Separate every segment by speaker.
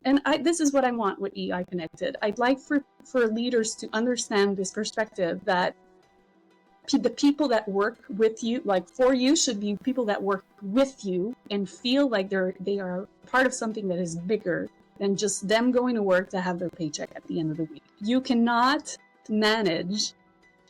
Speaker 1: And this is what I want with EI Connected. I'd like for leaders to understand this perspective that the people that work with you, like for you, should be people that work with you and feel like they are part of something that is bigger than just them going to work to have their paycheck at the end of the week. You cannot manage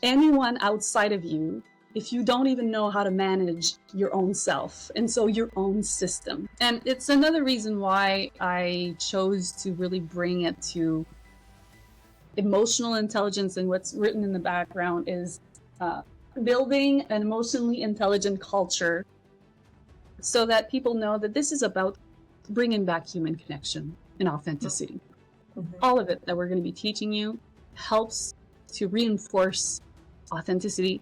Speaker 1: anyone outside of you if you don't even know how to manage your own self, and so your own system. And it's another reason why I chose to really bring it to emotional intelligence, and what's written in the background is building an emotionally intelligent culture so that people know that this is about bringing back human connection and authenticity. Mm-hmm. All of it that we're going to be teaching you helps to reinforce authenticity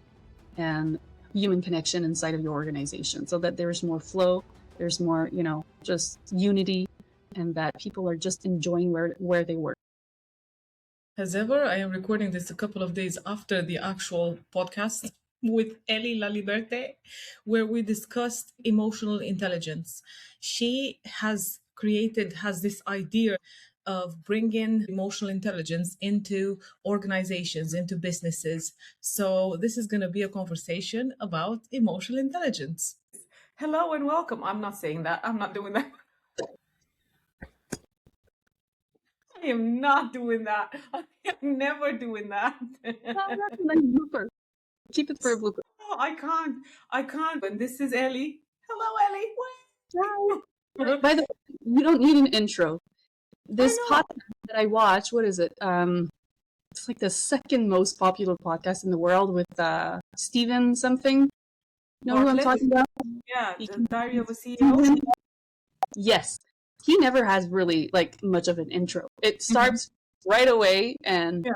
Speaker 1: and human connection inside of your organization, so that there's more flow, there's more, just unity, and that people are just enjoying where they work.
Speaker 2: As ever, I am recording this a couple of days after the actual podcast with Ellie La Liberte, where we discussed emotional intelligence. She has this idea of bringing emotional intelligence into organizations, into businesses. So this is going to be a conversation about emotional intelligence. Hello and welcome. I'm not saying that. I'm not doing that. I am not doing that. I am never doing that.
Speaker 1: That's a nice blooper. Keep it for a blooper.
Speaker 2: Oh, I can't. And this is Ellie. Hello,
Speaker 1: Ellie. Hi. By the way, you don't need an intro. This podcast that I watch, what is it? It's like the second most popular podcast in the world with Steven something. Know who I'm talking about?
Speaker 2: Yeah, the Diary of a CEO.
Speaker 1: Yes. He never has really much of an intro. It starts right away, and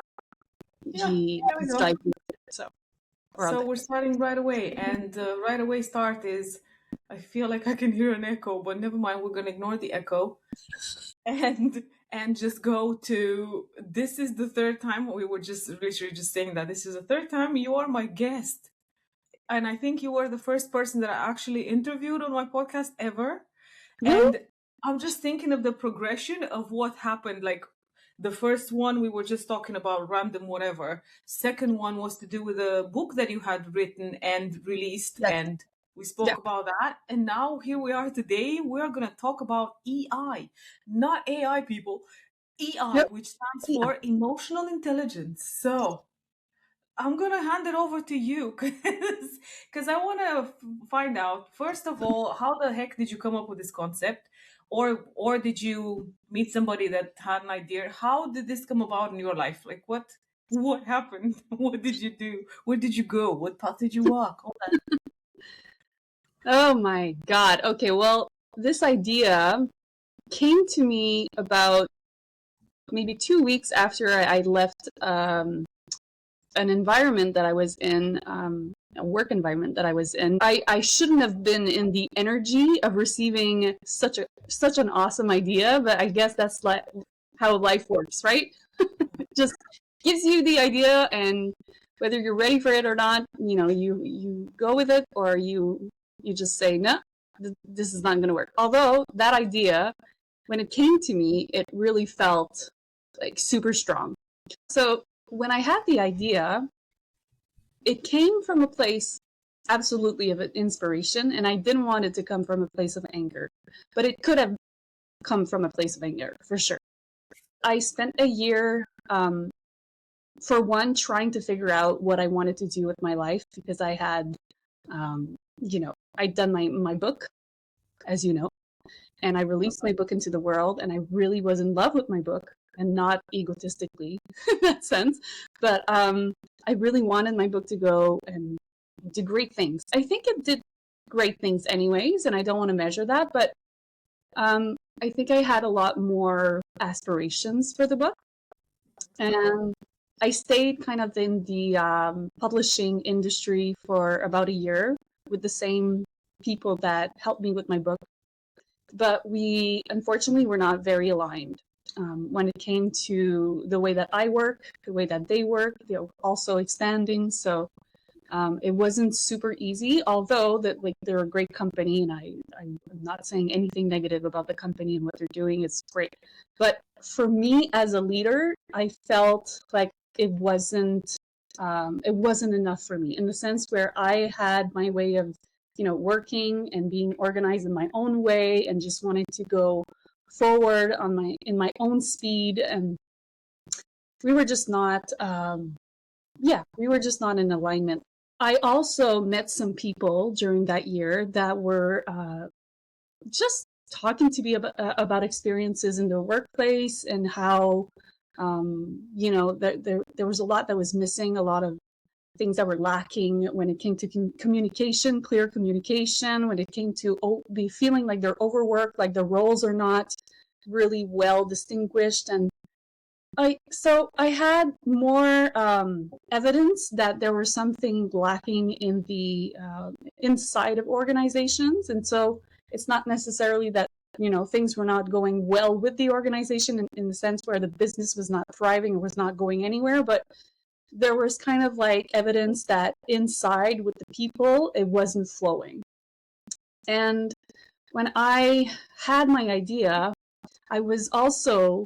Speaker 1: he dives into it. So
Speaker 2: we're starting right away, and right away start is, I feel like I can hear an echo, but never mind. We're gonna ignore the echo, and just go to. This is the third time. We were just literally just saying that this is the third time you are my guest, and I think you were the first person that I actually interviewed on my podcast ever, and I'm just thinking of the progression of what happened. Like the first one, we were just talking about random whatever. Second one was to do with a book that you had written and released, and we spoke about that. And now here we are today. We're going to talk about EI, not AI, people. EI, which stands for emotional intelligence. So I'm going to hand it over to you because I want to find out, first of all, how the heck did you come up with this concept? Or did you meet somebody that had an idea? How did this come about in your life? Like what happened? What did you do? Where did you go? What path did you walk? All that.
Speaker 1: Oh my God. Okay, well, this idea came to me about maybe 2 weeks after I left an environment that I was in, a work environment that I was in. I shouldn't have been in the energy of receiving such an awesome idea, but I guess that's how life works, right? Just gives you the idea, and whether you're ready for it or not, you go with it, or you just say, no, this is not going to work. Although that idea, when it came to me, it really felt like super strong. So when I had the idea, it came from a place absolutely of inspiration, and I didn't want it to come from a place of anger, but it could have come from a place of anger for sure. I spent a year, for one, trying to figure out what I wanted to do with my life, because I had, I'd done my book, as you know, and I released my book into the world, and I really was in love with my book, and not egotistically in that sense, but I really wanted my book to go and do great things. I think it did great things anyways, and I don't want to measure that, but I think I had a lot more aspirations for the book. And I stayed kind of in the publishing industry for about a year with the same people that helped me with my book. But we, unfortunately, were not very aligned. When it came to the way that I work, the way that they work, they're also expanding. So It wasn't super easy, although that like they're a great company, and I'm not saying anything negative about the company and what they're doing. It's great, but for me as a leader, I felt like it wasn't enough for me in the sense where I had my way of working and being organized in my own way and just wanted to go forward in my own speed, and we were just not we were just not in alignment. I also met some people during that year that were just talking to me about experiences in their workplace and how there was a lot that was missing, a lot of things that were lacking when it came to communication, clear communication, when it came to the feeling like they're overworked, like the roles are not really well distinguished. And I had more evidence that there was something lacking in the inside of organizations, and so it's not necessarily that things were not going well with the organization in the sense where the business was not thriving or was not going anywhere, but there was kind of like evidence that inside with the people it wasn't flowing. And when I had my idea, I was also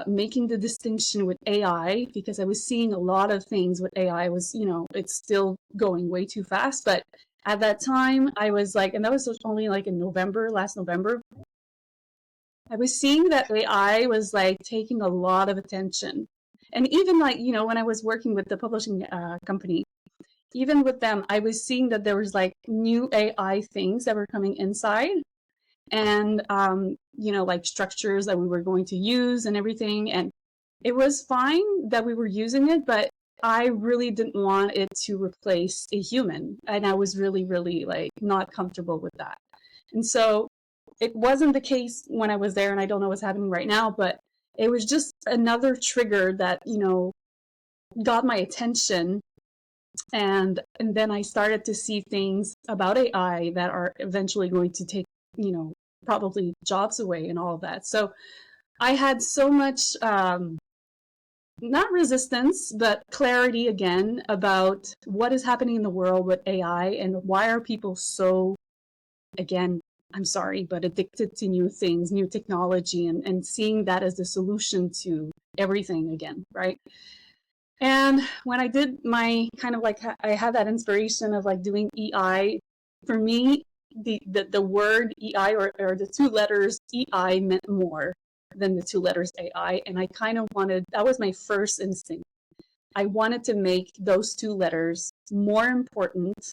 Speaker 1: making the distinction with AI because I was seeing a lot of things with AI was, it's still going way too fast. But at that time, I was like, and that was only like in November, last November, I was seeing that AI was like taking a lot of attention. And even like, when I was working with the publishing company, even with them, I was seeing that there was like new AI things that were coming inside and like structures that we were going to use and everything, and it was fine that we were using it, but I really didn't want it to replace a human, and I was really like not comfortable with that. And so it wasn't the case when I was there, and I don't know what's happening right now, but it was just another trigger that got my attention. And then I started to see things about AI that are eventually going to take probably jobs away and all of that. So I had so much, not resistance, but clarity again about what is happening in the world with AI and why are people so, again, I'm sorry, but addicted to new things, new technology, and seeing that as the solution to everything again, right? And when I did my kind of like, I had that inspiration of like doing EI. For me, the word EI or the two letters EI meant more than the two letters AI. And I kind of wanted, that was my first instinct. I wanted to make those two letters more important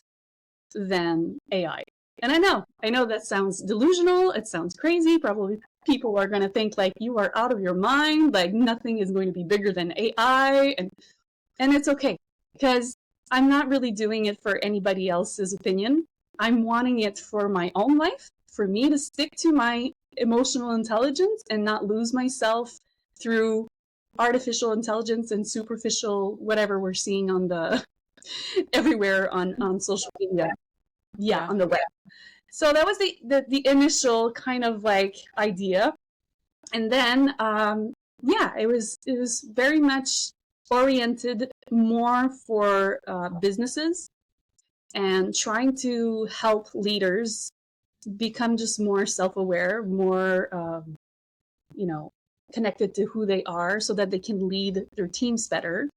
Speaker 1: than AI. And I know that sounds delusional. It sounds crazy. Probably people are going to think like you are out of your mind, like nothing is going to be bigger than AI. And it's okay, because I'm not really doing it for anybody else's opinion. I'm wanting it for my own life, for me to stick to my emotional intelligence and not lose myself through artificial intelligence and superficial whatever we're seeing on the everywhere on social media. Yeah, on the web. So that was the initial kind of like idea. And then it was very much oriented more for businesses and trying to help leaders become just more self-aware, more connected to who they are so that they can lead their teams better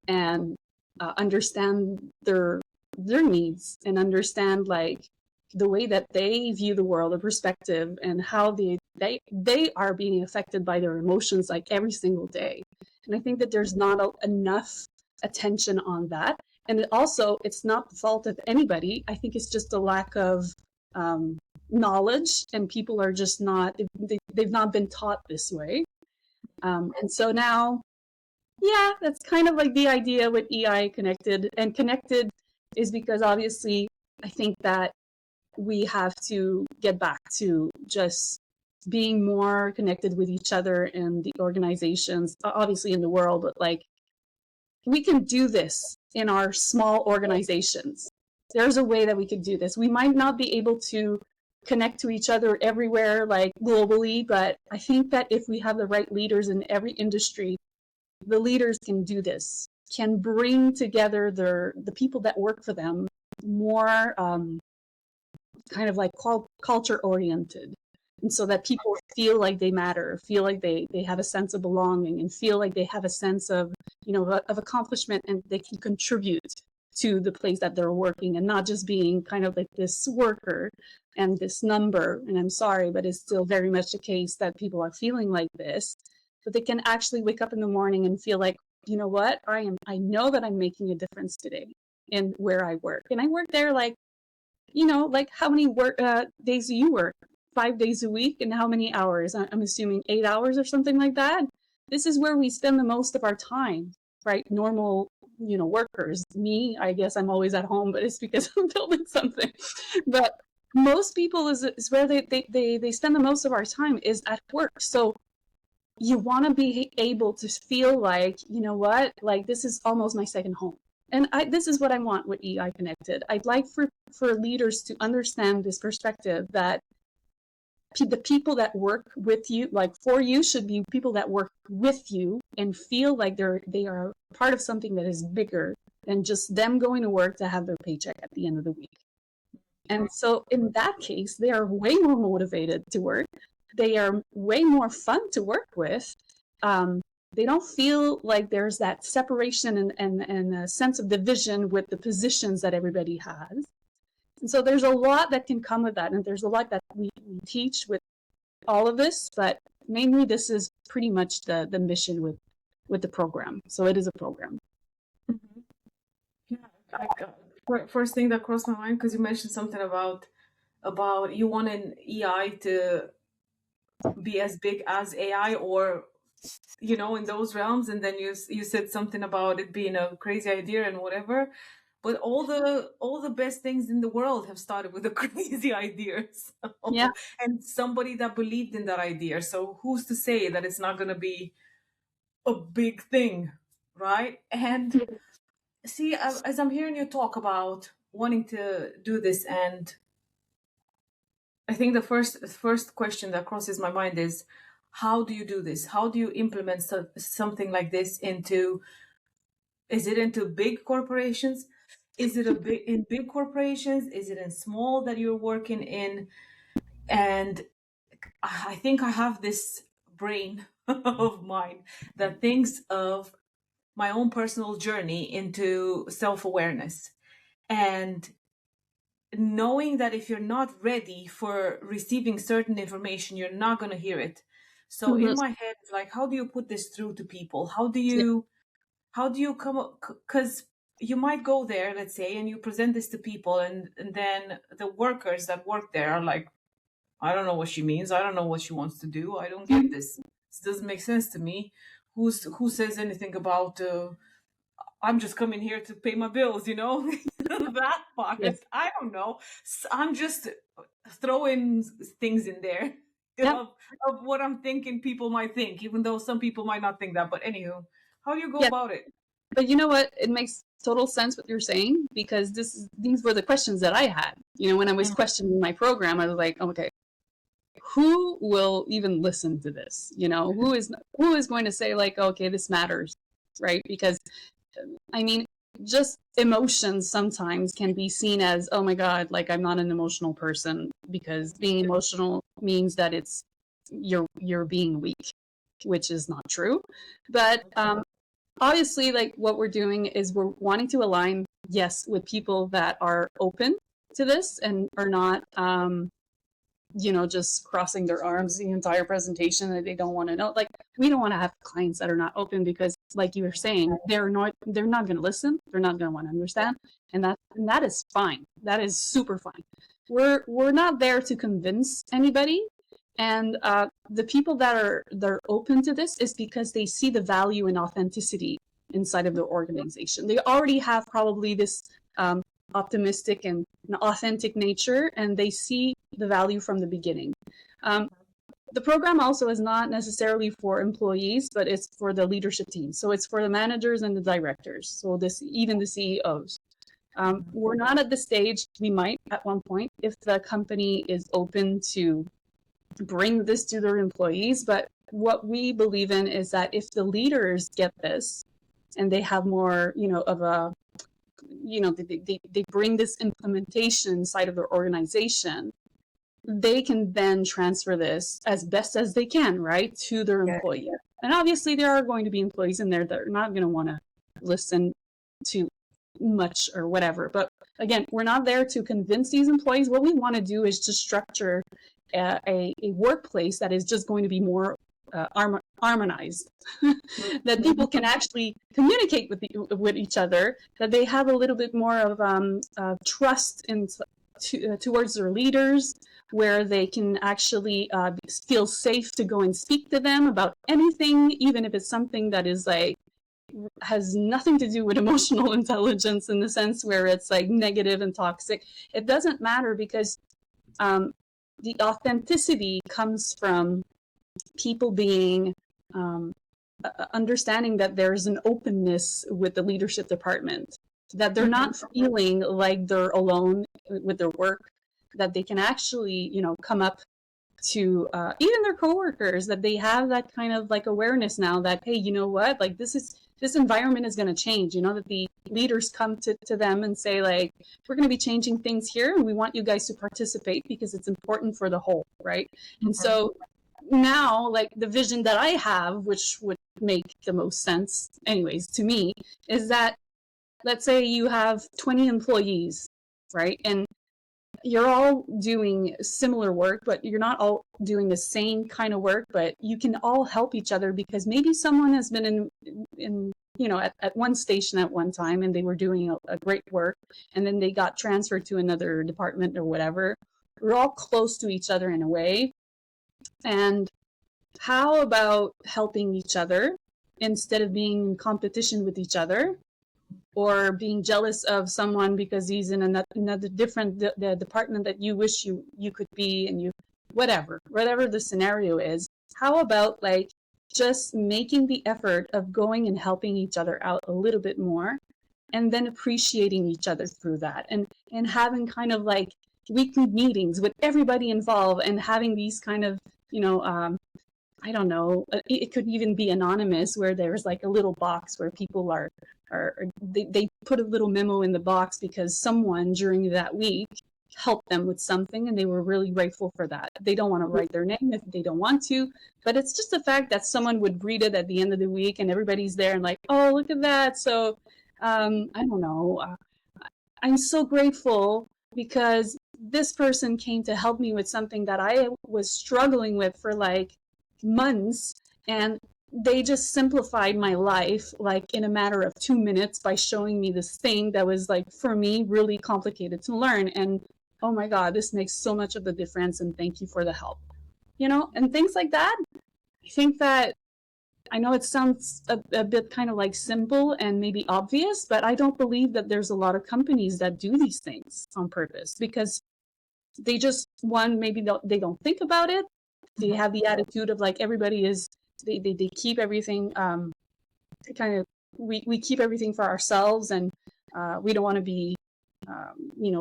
Speaker 1: and understand their needs and understand like the way that they view the world, the perspective, and how they are being affected by their emotions like every single day. And I think that there's not enough attention on that. And it's not the fault of anybody. I think it's just a lack of knowledge, and people are just not, they've not been taught this way. And so now, that's kind of like the idea with EI connected. And connected is because obviously I think that we have to get back to just being more connected with each other and the organizations, obviously in the world, but like we can do this in our small organizations. There's a way that we could do this. We might not be able to connect to each other everywhere, like globally, but I think that if we have the right leaders in every industry, the leaders can do this. can bring together the people that work for them more kind of like culture oriented. And so that people feel like they matter, feel like they have a sense of belonging, and feel like they have a sense of, of accomplishment, and they can contribute to the place that they're working, and not just being kind of like this worker and this number. And I'm sorry, but it's still very much the case that people are feeling like this, but they can actually wake up in the morning and feel like, you know what, I know that I'm making a difference today in where I work. And I work there like, like how many days do you work? 5 days a week, and how many hours? I'm assuming 8 hours or something like that. This is where we spend the most of our time, right? Normal, workers. Me, I guess I'm always at home, but it's because I'm building something. But most people is where they spend the most of our time is at work. So you want to be able to feel like, you know what, like this is almost my second home. And this is what I want with EI Connected. I'd like for leaders to understand this perspective that the people that work with you, like for you, should be people that work with you and feel like they are part of something that is bigger than just them going to work to have their paycheck at the end of the week. And so in that case, they are way more motivated to work. They are way more fun to work with. They don't feel like there's that separation and a sense of division with the positions that everybody has. And so there's a lot that can come with that. And there's a lot that we teach with all of this, but mainly this is pretty much the mission with the program. So it is a program.
Speaker 2: Mm-hmm. Yeah, first thing that crossed my mind, because you mentioned something about you want an EI to be as big as AI, or in those realms, and then you said something about it being a crazy idea and whatever. But all the best things in the world have started with a crazy idea. So,
Speaker 1: Yeah.
Speaker 2: and somebody that believed in that idea. So who's to say that it's not going to be a big thing, right? And see, as I'm hearing you talk about wanting to do this, and I think the first question that crosses my mind is, how do you do this? How do you implement something like this into? Is it into big corporations? Is it in big corporations? Is it in small that you're working in? And I think I have this brain of mine that thinks of my own personal journey into self-awareness, and knowing that if you're not ready for receiving certain information, you're not going to hear it. So
Speaker 1: Mm-hmm.
Speaker 2: in my head, like, how do you put this through to people? How do you come up? Because you might go there, let's say, and you present this to people, and then the workers that work there are like, I don't know what she means. I don't know what she wants to do. I don't get this. This doesn't make sense to me. Who says anything about I'm just coming here to pay my bills, that part.
Speaker 1: Yes.
Speaker 2: I don't know. I'm just throwing things in there
Speaker 1: Yeah.
Speaker 2: of what I'm thinking people might think, even though some people might not think that. But anywho, how do you go
Speaker 1: Yeah.
Speaker 2: about it?
Speaker 1: But you know what? It makes total sense what you're saying, because these were the questions that I had. When I was questioning my program, I was like, okay, who will even listen to this? Who is going to say like, okay, this matters, right? Because I mean, just emotions sometimes can be seen as, oh my God, like I'm not an emotional person, because being emotional means that you're being weak, which is not true. But obviously, like what we're doing is we're wanting to align, yes, with people that are open to this and are not just crossing their arms the entire presentation, that they don't want to know. Like, we don't want to have clients that are not open, because like you were saying, they're not going to listen. They're not going to want to understand. And that is fine. That is super fine. We're not there to convince anybody. And the people they're open to this is because they see the value in authenticity inside of their organization. They already have probably this optimistic and authentic nature, and they see the value from the beginning. The program also is not necessarily for employees, but it's for the leadership team. So it's for the managers and the directors. So even the CEOs. We're not at the stage. We might at one point, if the company is open to bring this to their employees. But what we believe in is that if the leaders get this, and they have more, of a, they bring this implementation side of their organization, they can then transfer this as best as they can, right, to their employee. And obviously there are going to be employees in there that are not going to want to listen to much or whatever. But again, we're not there to convince these employees. What we want to do is just structure a workplace that is just going to be more harmonized, that people can actually communicate with each other, that they have a little bit more of trust towards their leaders, where they can actually feel safe to go and speak to them about anything, even if it's something that is like has nothing to do with emotional intelligence, in the sense where it's like negative and toxic. It doesn't matter, because the authenticity comes from people being understanding that there's an openness with the leadership department, that they're not feeling like they're alone with their work, that they can actually, come up to even their coworkers, that they have that kind of like awareness now that, hey, you know what, like this environment is going to change, that the leaders come to them and say, like, we're going to be changing things here, and we want you guys to participate because it's important for the whole, right? And so now, like, the vision that I have, which would make the most sense anyways to me, is that, let's say you have 20 employees, right? And you're all doing similar work, but you're not all doing the same kind of work, but you can all help each other, because maybe someone has been in at one station at one time, and they were doing a great work, and then they got transferred to another department or whatever. We're all close to each other in a way. And how about helping each other instead of being in competition with each other, or being jealous of someone because he's in another different the department that you wish you could be, and whatever the scenario is. How about, like, just making the effort of going and helping each other out a little bit more, and then appreciating each other through that, and having kind of like weekly meetings with everybody involved, and having these kind of, I don't know, it could even be anonymous, where there's like a little box where people they put a little memo in the box because someone during that week helped them with something, and they were really grateful for that. They don't want to write their name if they don't want to, but it's just the fact that someone would read it at the end of the week, and everybody's there and like, oh, look at that. So I don't know, I'm so grateful because this person came to help me with something that I was struggling with for like months, and they just simplified my life like in a matter of 2 minutes by showing me this thing that was, like, for me, really complicated to learn. And oh my God, this makes so much of the difference, and thank you for the help, and things like that. I think that, I know it sounds a bit kind of like simple and maybe obvious, but I don't believe that there's a lot of companies that do these things on purpose, because they just, one, maybe they don't think about it. They have the attitude of like everybody is, they keep everything kind of, we keep everything for ourselves, and we don't want to be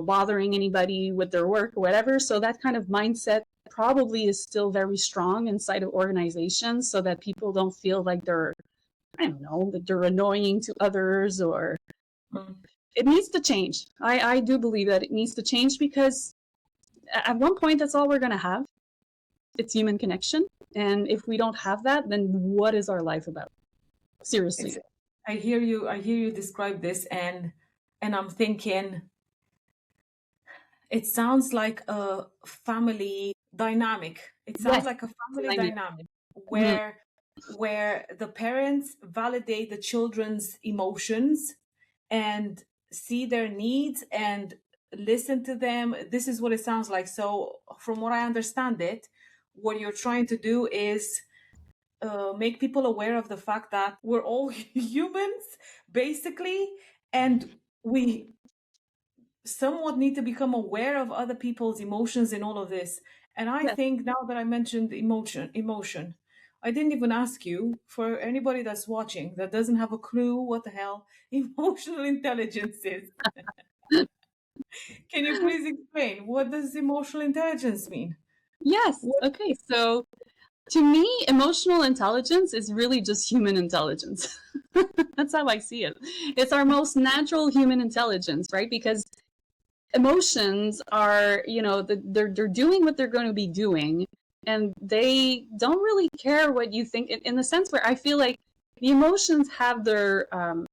Speaker 1: bothering anybody with their work or whatever. So that kind of mindset probably is still very strong inside of organizations, so that people don't feel like they're, I don't know, that they're annoying to others, or it needs to change. I do believe that it needs to change, because at one point that's all we're going to have. It's human connection. And if we don't have that, then what is our life about? Seriously.
Speaker 2: I hear you describe this, and I'm thinking, it sounds like a family dynamic. It sounds like a family dynamic where the parents validate the children's emotions and see their needs and listen to them. This is what it sounds like. So from what I understand it, what you're trying to do is make people aware of the fact that we're all humans, basically, and we somewhat need to become aware of other people's emotions in all of this. And I think, now that I mentioned emotion, I didn't even ask you, for anybody that's watching that doesn't have a clue what the hell emotional intelligence is. Can you please explain, what does emotional intelligence mean?
Speaker 1: Yes. Okay. So To me, emotional intelligence is really just human intelligence. That's how I see it. It's our most natural human intelligence, right? Because emotions are, they're doing what they're going to be doing, and they don't really care what you think. In the sense where I feel like the emotions have their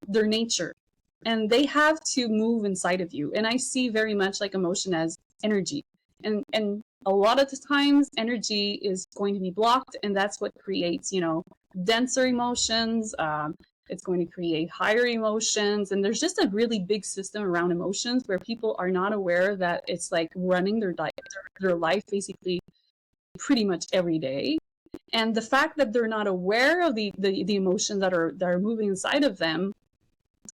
Speaker 1: nature, and they have to move inside of you. And I see very much like emotion as energy, and a lot of the times energy is going to be blocked, and that's what creates denser emotions. It's going to create higher emotions, and there's just a really big system around emotions where people are not aware that it's like running their life basically pretty much every day. And the fact that they're not aware of the emotions that are moving inside of them,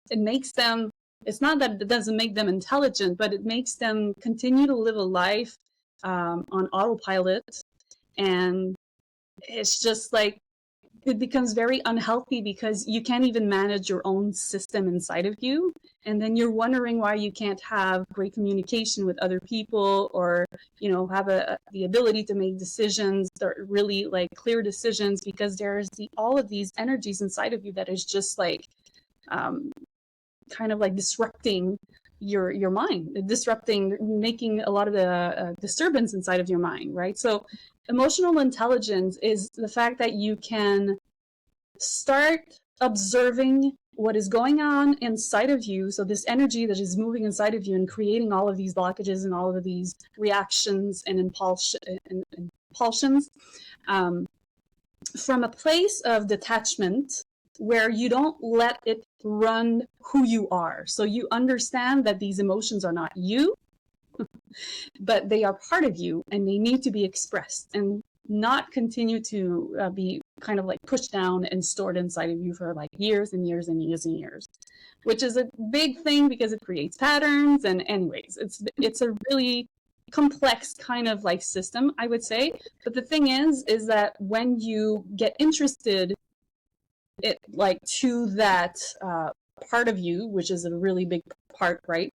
Speaker 1: it makes them, it's not that it doesn't make them intelligent, but it makes them continue to live a life on autopilot. And it's just like, it becomes very unhealthy because you can't even manage your own system inside of you. And then you're wondering why you can't have great communication with other people, or, have the ability to make decisions that are really like clear decisions, because there's all of these energies inside of you that is just like, kind of like disrupting your mind, making a lot of the disturbance inside of your mind, right? So emotional intelligence is the fact that you can start observing what is going on inside of you. So this energy that is moving inside of you and creating all of these blockages and all of these reactions and impulsions, from a place of detachment, where you don't let it run who you are. So you understand that these emotions are not you, but they are part of you, and they need to be expressed and not continue to be kind of like pushed down and stored inside of you for like years and years and years and years, which is a big thing because it creates patterns. And anyways, it's a really complex kind of like system, I would say. But the thing is that when you get interested to that part of you, which is a really big part, right?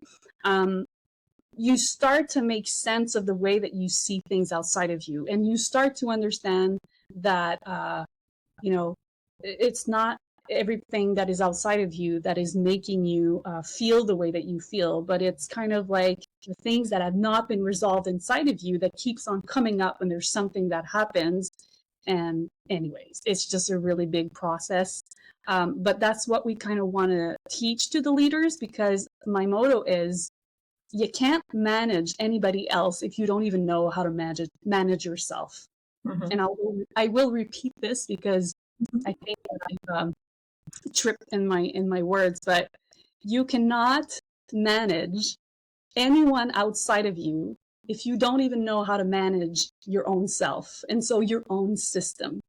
Speaker 1: You start to make sense of the way that you see things outside of you, and you start to understand that it's not everything that is outside of you that is making you feel the way that you feel, but it's kind of like the things that have not been resolved inside of you that keeps on coming up when there's something that happens. And anyways, it's just a really big process. But that's what we kind of want to teach to the leaders, because my motto is, you can't manage anybody else if you don't even know how to manage yourself.
Speaker 2: Mm-hmm.
Speaker 1: And I will repeat this because I think I've tripped in my words, but you cannot manage anyone outside of you if you don't even know how to manage your own self, and so your own system.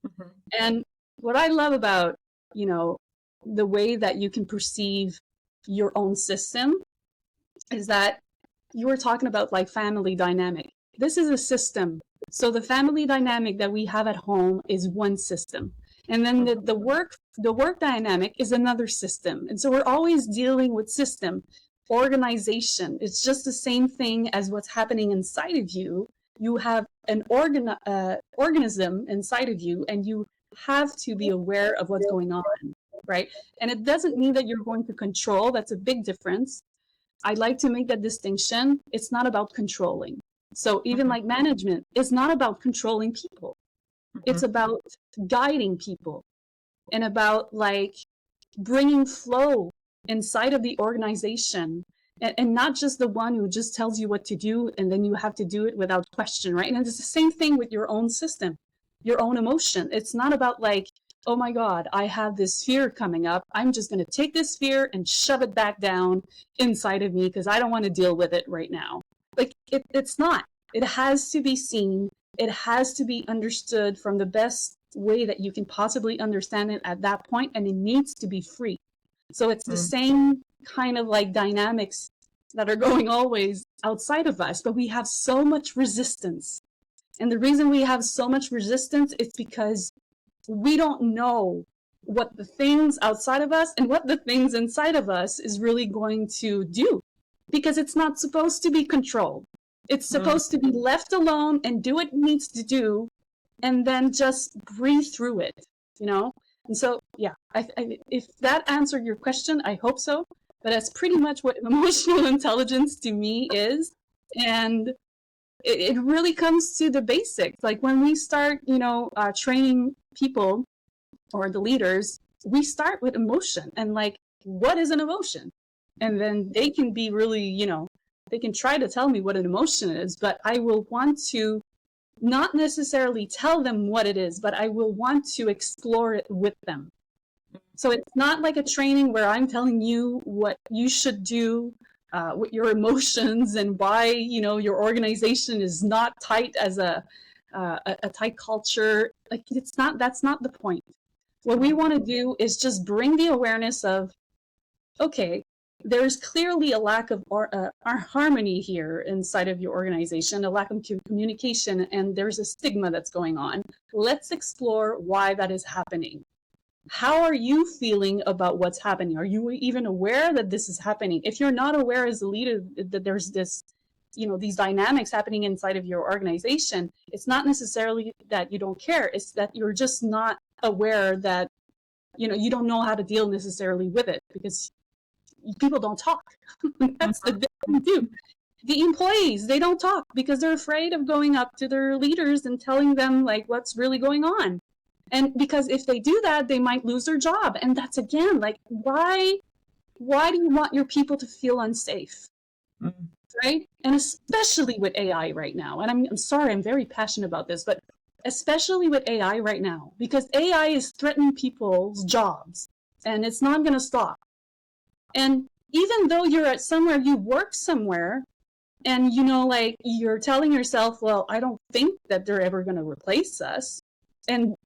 Speaker 1: Mm-hmm. And what I love about, the way that you can perceive your own system is that you were talking about like family dynamic. This is a system. So the family dynamic that we have at home is one system. And then the work dynamic is another system. And so we're always dealing with system, organization. It's just the same thing as what's happening inside of you. You have an organism inside of you, and you have to be aware of what's going on, right? And it doesn't mean that you're going to control. That's a big difference. I'd like to make that distinction. It's not about controlling. So even like management is not about controlling people. It's about guiding people, and about like bringing flow inside of the organization, and not just the one who just tells you what to do and then you have to do it without question, right? And it's the same thing with your own system, your own emotion. It's not about like, oh my God, I have this fear coming up. I'm just going to take this fear and shove it back down inside of me because I don't want to deal with it right now. Like it's not. It has to be seen. It has to be understood from the best way that you can possibly understand it at that point, and it needs to be free. So it's the same kind of like dynamics that are going always outside of us, but we have so much resistance. And the reason we have so much resistance is because we don't know what the things outside of us and what the things inside of us is really going to do, because it's not supposed to be controlled. It's supposed to be left alone and do what it needs to do, and then just breathe through it, you know? And so, yeah, if that answered your question, I hope so. But that's pretty much what emotional intelligence to me is. And it really comes to the basics. Like when we start, training people or the leaders, we start with emotion and like, what is an emotion? And then they can be really, they can try to tell me what an emotion is, but I will want to not necessarily tell them what it is, but I will want to explore it with them. So it's not like a training where I'm telling you what you should do with your emotions and why, your organization is not tight as a tight culture. Like that's not the point. What we want to do is just bring the awareness of, okay, there's clearly a lack of our harmony here inside of your organization, a lack of communication, and there's a stigma that's going on. Let's explore why that is happening. How are you feeling about what's happening? Are you even aware that this is happening? If you're not aware as a leader that there's this, these dynamics happening inside of your organization, it's not necessarily that you don't care. It's that you're just not aware that, you don't know how to deal necessarily with it because people don't talk. That's the thing too. The employees, they don't talk because they're afraid of going up to their leaders and telling them like what's really going on. And because if they do that, they might lose their job. And that's again, like, why do you want your people to feel unsafe? Mm-hmm. Right? And especially with AI right now. And I'm sorry, I'm very passionate about this, but especially with AI right now, because AI is threatening people's jobs and it's not going to stop. And even though you're at somewhere, you work somewhere, and like you're telling yourself, well, I don't think that they're ever going to replace us. And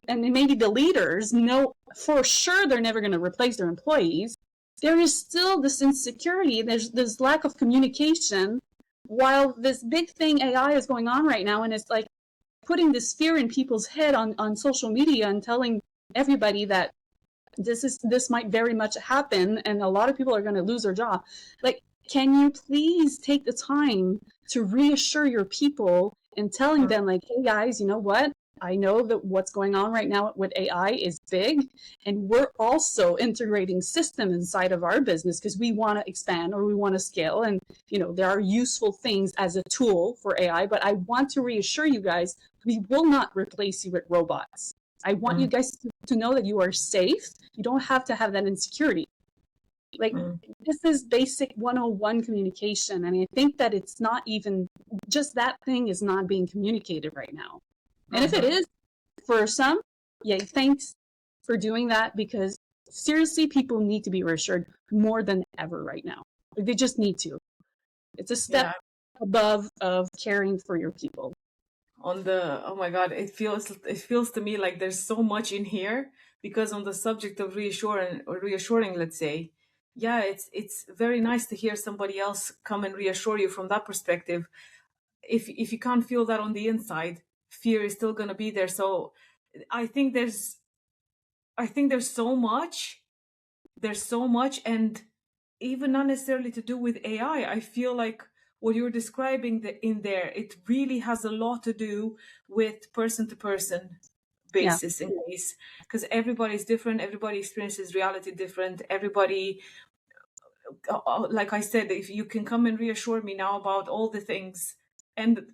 Speaker 1: maybe the leaders know for sure they're never going to replace their employees. There is still this insecurity. There's this lack of communication while this big thing AI is going on right now. And it's like putting this fear in people's head on social media and telling everybody that this might very much happen and a lot of people are going to lose their job. Like, can you please take the time to reassure your people and telling them like, hey guys, you know what? I know that what's going on right now with AI is big, and we're also integrating systems inside of our business because we want to expand or we want to scale. And, there are useful things as a tool for AI, but I want to reassure you guys, we will not replace you with robots. I want you guys to know that you are safe. You don't have to have that insecurity. Like, this is basic 101 communication. And I think that it's not even, just that thing is not being communicated right now. And if it is, for some, yeah, thanks for doing that, because seriously, people need to be reassured more than ever right now. They just need to. It's a step above of caring for your people.
Speaker 2: Oh my God, it feels to me like there's so much in here, because on the subject of reassuring, let's say, yeah, it's very nice to hear somebody else come and reassure you from that perspective. If you can't feel that on the inside, fear is still going to be there. So I think there's so much, and even not necessarily to do with AI. I feel like what you're describing in there, it really has a lot to do with person to person basis, in case, because everybody's different, everybody experiences reality different, everybody, like I said, if you can come and reassure me now about all the things, and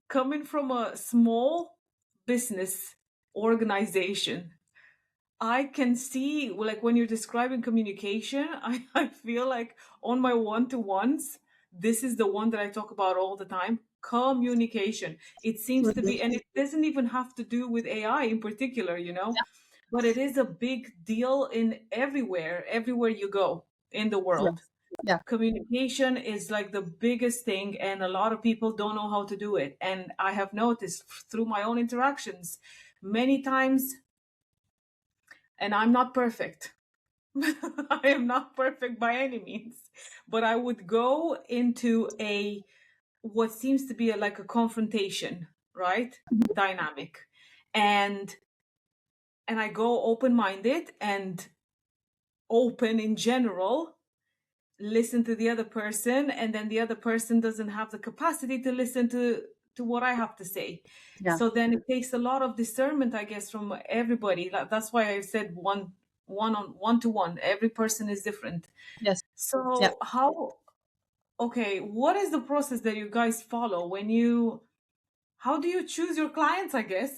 Speaker 2: coming from a small business organization, I can see, like, when you're describing communication, I feel like on my one-to-ones, this is the one that I talk about all the time. Communication. It seems to be, and it doesn't even have to do with AI in particular, but it is a big deal in everywhere you go in the world.
Speaker 1: Yeah.
Speaker 2: Communication is like the biggest thing, and a lot of people don't know how to do it. And I have noticed through my own interactions many times, and I'm not perfect. I am not perfect by any means, but I would go into what seems to be like a confrontation, right? Dynamic. And I go open-minded and open in general, listen to the other person, and then the other person doesn't have the capacity to listen to to what I have to say.
Speaker 1: Yeah.
Speaker 2: So then it takes a lot of discernment, I guess, from everybody. That's why I said one to one. Every person is different.
Speaker 1: Yes. Yeah.
Speaker 2: So okay, what is the process that you guys follow how do you choose your clients, I guess?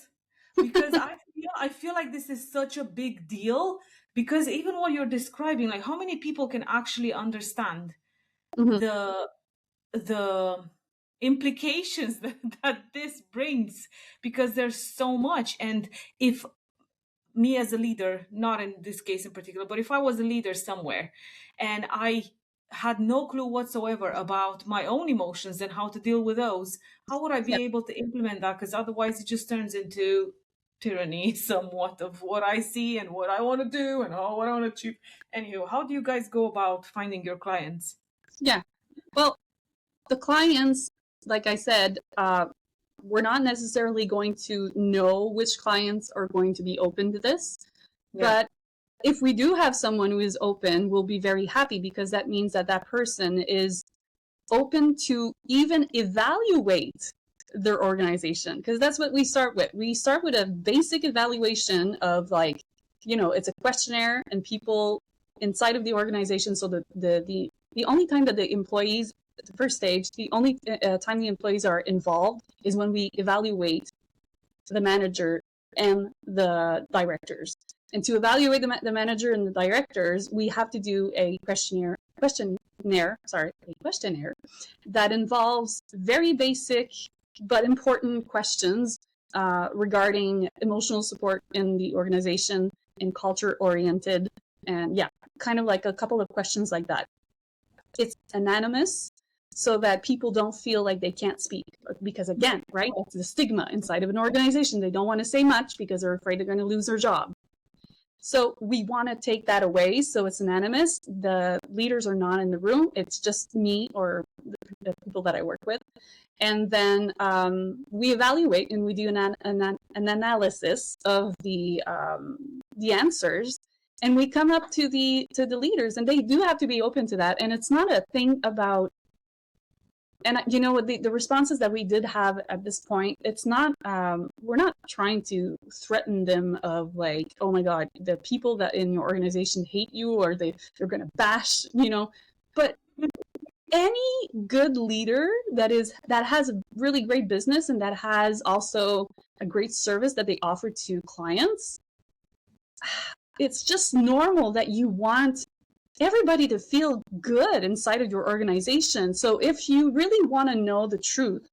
Speaker 2: Because I feel like this is such a big deal, because even what you're describing, like how many people can actually understand
Speaker 1: Hmm.
Speaker 2: the the implications that this brings, because there's so much. And if me as a leader, not in this case in particular, but if I was a leader somewhere and I had no clue whatsoever about my own emotions and how to deal with those, how would I
Speaker 1: Yeah.
Speaker 2: be able to implement that? Because otherwise it just turns into tyranny somewhat of what I see and what I want to do and what I want to achieve. Anywho, how do you guys go about finding your clients?
Speaker 1: Yeah. Well, the clients, like I said, we're not necessarily going to know which clients are going to be open to this.
Speaker 2: Yeah.
Speaker 1: But if we do have someone who is open, we'll be very happy, because that means that that person is open to even evaluate their organization, because that's what we start with. We start with a basic evaluation of, like, it's a questionnaire, and people inside of the organization. So the only time that the employees, the first stage, the only time the employees are involved is when we evaluate the manager and the directors. And to evaluate the manager and the directors, we have to do a questionnaire that involves very basic but important questions regarding emotional support in the organization and culture oriented. And yeah, kind of like a couple of questions like that. It's anonymous, so that people don't feel like they can't speak, because again, right, it's the stigma inside of an organization. They don't want to say much because they're afraid they're going to lose their job. So we want to take that away, so it's anonymous. The leaders are not in the room. It's just me or the people that I work with. And then we evaluate, and we do an analysis of the answers, and we come up to the leaders, and they do have to be open to that. And it's not a thing about, and the responses that we did have at this point, it's not we're not trying to threaten them of, like, oh my god, the people that in your organization hate you, or they're going to bash, but any good leader that has a really great business, and that has also a great service that they offer to clients, it's just normal that you want everybody to feel good inside of your organization. So if you really want to know the truth,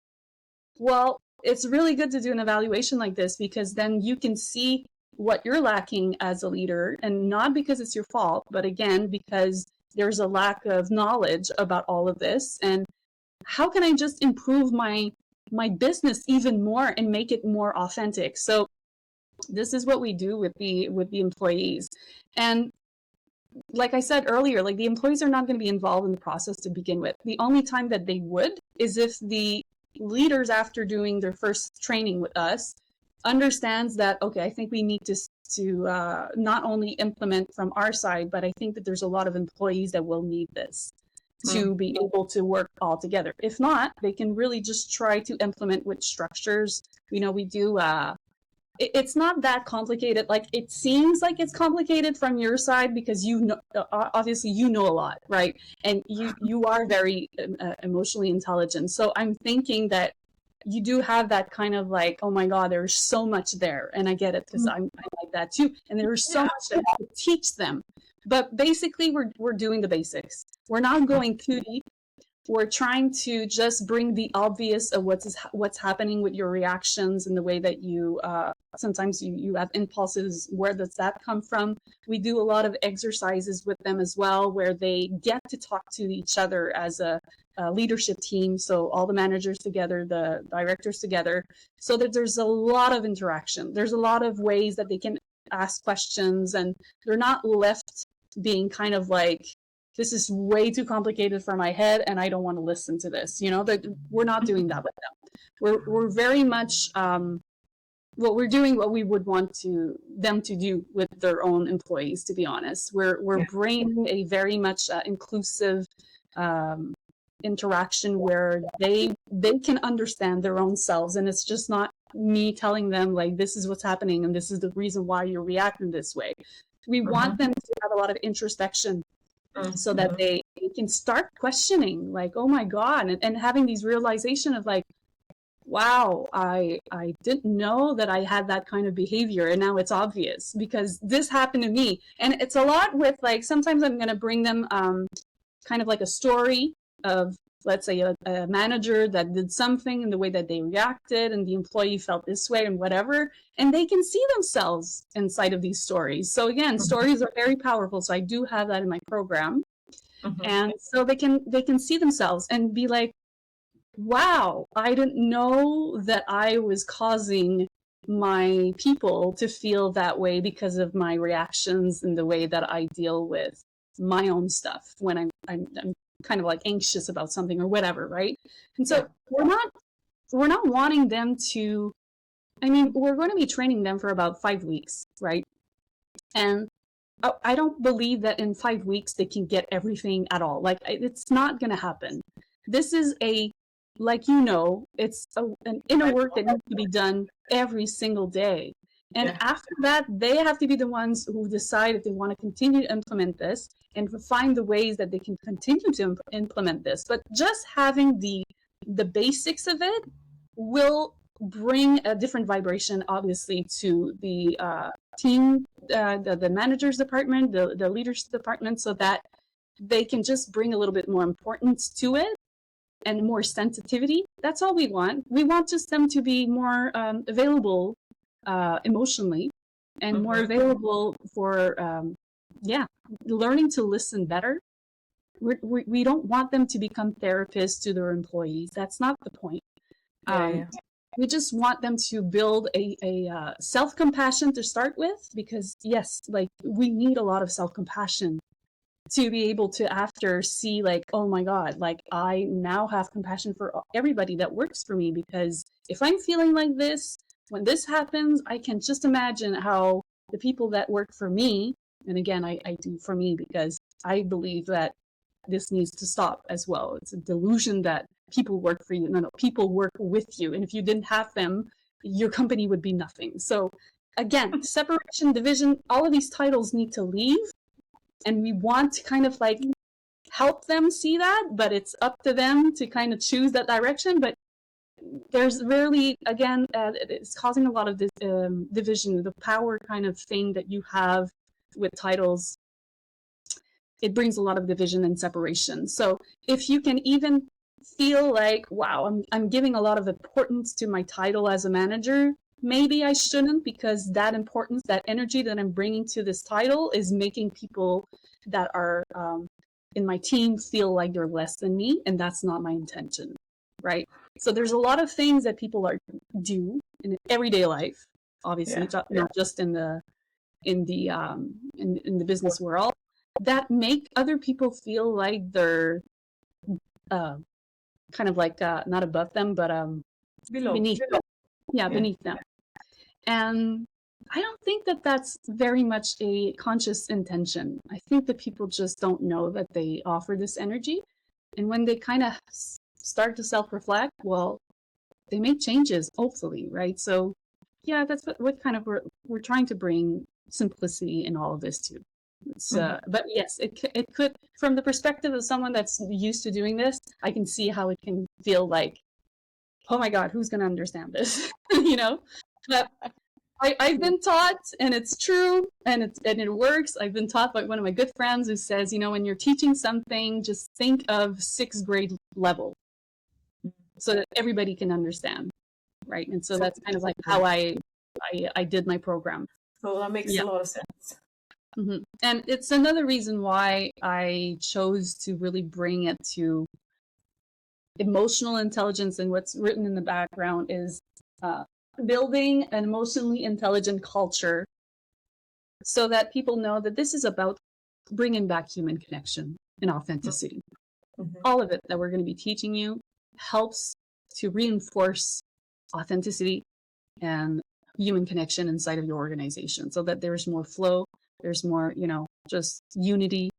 Speaker 1: well, it's really good to do an evaluation like this, because then you can see what you're lacking as a leader, and not because it's your fault, but again, because there's a lack of knowledge about all of this. And how can I just improve my business even more and make it more authentic? So this is what we do with the employees. And like I said earlier, like, the employees are not going to be involved in the process to begin with. The only time that they would is if the leaders, after doing their first training with us, understands that, okay, I think we need to not only implement from our side, but I think that there's a lot of employees that will need this to be able to work all together. If not, they can really just try to implement with structures. We do it's not that complicated. Like, it seems like it's complicated from your side, because obviously you know a lot, right? And you are very emotionally intelligent. So I'm thinking that you do have that kind of, like, oh my god, there's so much there. And I get it, because I'm like that too. And there's so much that I have to teach them. But basically, we're doing the basics. We're not going too deep. We're trying to just bring the obvious of what's happening with your reactions, and the way that you sometimes you have impulses. Where does that come from? We do a lot of exercises with them as well, where they get to talk to each other as a leadership team. So all the managers together, the directors together, so that there's a lot of interaction. There's a lot of ways that they can ask questions, and they're not left being kind of like, this is way too complicated for my head, and I don't want to listen to this. We're not doing that with them. We're very much we're doing what we would want them to do with their own employees. To be honest, we're bringing a very much inclusive interaction, where they they can understand their own selves, and it's just not me telling them like this is what's happening and this is the reason why you're reacting this way. We want them to have a lot of introspection so that they can start questioning like, oh my God, and having these realization of like, wow, I didn't know that I had that kind of behavior, and now it's obvious because this happened to me. And it's a lot with like, sometimes I'm going to bring them kind of like a story of, let's say, a manager that did something in the way that they reacted and the employee felt this way and whatever, and they can see themselves inside of these stories. So again, stories are very powerful. So I do have that in my program. And so they can see themselves and be like, wow, I didn't know that I was causing my people to feel that way because of my reactions and the way that I deal with my own stuff when I'm kind of like anxious about something or whatever, right? And so we're not wanting them to, I mean, we're going to be training them for about 5 weeks, right? And I don't believe that in 5 weeks they can get everything at all. Like, it's not going to happen. This is like, it's an inner work that needs to be done every single day. And after that, they have to be the ones who decide if they want to continue to implement this and find the ways that they can continue to implement this. But just having the basics of it will bring a different vibration, obviously, to the team, the managers department, the leaders department, so that they can just bring a little bit more importance to it and more sensitivity. That's all we want. We want just them to be more available emotionally and more available for, learning to listen better. We don't want them to become therapists to their employees. That's not the point. We just want them to build a self-compassion to start with, because yes, like, we need a lot of self-compassion to be able to after see like, oh my God, like, I now have compassion for everybody that works for me, because if I'm feeling like this, when this happens, I can just imagine how the people that work for me, and again, I do for me because I believe that this needs to stop as well. It's a delusion that people work for you. No, people work with you. And if you didn't have them, your company would be nothing. So again, separation, division, all of these titles need to leave. And we want to kind of like help them see that, but it's up to them to kind of choose that direction. But there's really, again, it's causing a lot of this division, the power kind of thing that you have with titles. It brings a lot of division and separation. So if you can even feel like, wow, I'm giving a lot of importance to my title as a manager, maybe I shouldn't, because that importance, that energy that I'm bringing to this title is making people that are in my team feel like they're less than me, and that's not my intention, right? So there's a lot of things that people do in everyday life, obviously, not just in the business world, that make other people feel like they're kind of like not above them, but beneath them. Beneath them. And I don't think that that's very much a conscious intention. I think that people just don't know that they offer this energy. And when they kind of start to self-reflect, well, they make changes, hopefully, right? So yeah, that's what kind of we're trying to bring simplicity in all of this too. But yes, it could, from the perspective of someone that's used to doing this, I can see how it can feel like, oh my God, who's going to understand this? But I've been taught, and it's true, and it works. I've been taught by one of my good friends who says, when you're teaching something, just think of 6th grade level, so that everybody can understand, right? And so that's kind of like how I did my program.
Speaker 2: So that makes a lot of sense.
Speaker 1: Mm-hmm. And it's another reason why I chose to really bring it to emotional intelligence, and what's written in the background is building an emotionally intelligent culture, so that people know that this is about bringing back human connection and authenticity. All of it that we're going to be teaching you helps to reinforce authenticity and human connection inside of your organization, so that there's more flow, there's more, just unity,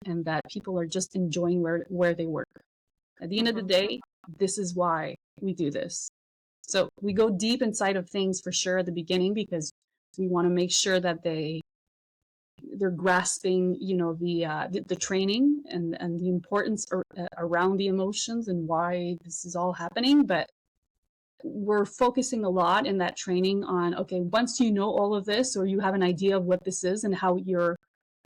Speaker 1: and that people are just enjoying where they work. At the end of the day, this is why we do this. So we go deep inside of things for sure at the beginning, because we want to make sure that they're grasping, the training and the importance around the emotions and why this is all happening. But we're focusing a lot in that training on, okay, once you know all of this, or you have an idea of what this is and how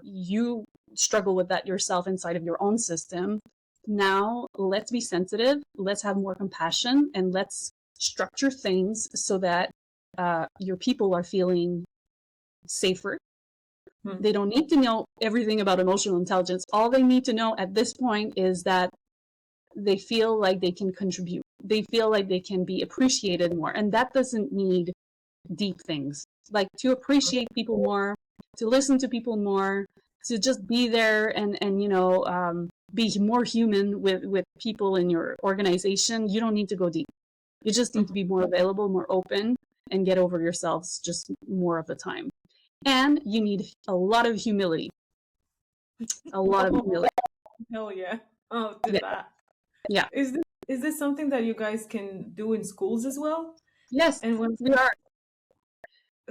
Speaker 1: you struggle with that yourself inside of your own system, now let's be sensitive, let's have more compassion, and let's structure things so that your people are feeling safer. They don't need to know everything about emotional intelligence. All they need to know at this point is that they feel like they can contribute. They feel like they can be appreciated more. And that doesn't need deep things. Like, to appreciate people more, to listen to people more, to just be there and be more human with people in your organization. You don't need to go deep. You just need to be more available, more open, and get over yourselves just more of the time. And you need a lot of humility. A lot of humility.
Speaker 2: Hell yeah.
Speaker 1: Yeah.
Speaker 2: That.
Speaker 1: Yeah.
Speaker 2: Is this something that you guys can do in schools as well?
Speaker 1: Yes,
Speaker 2: And when
Speaker 1: we are.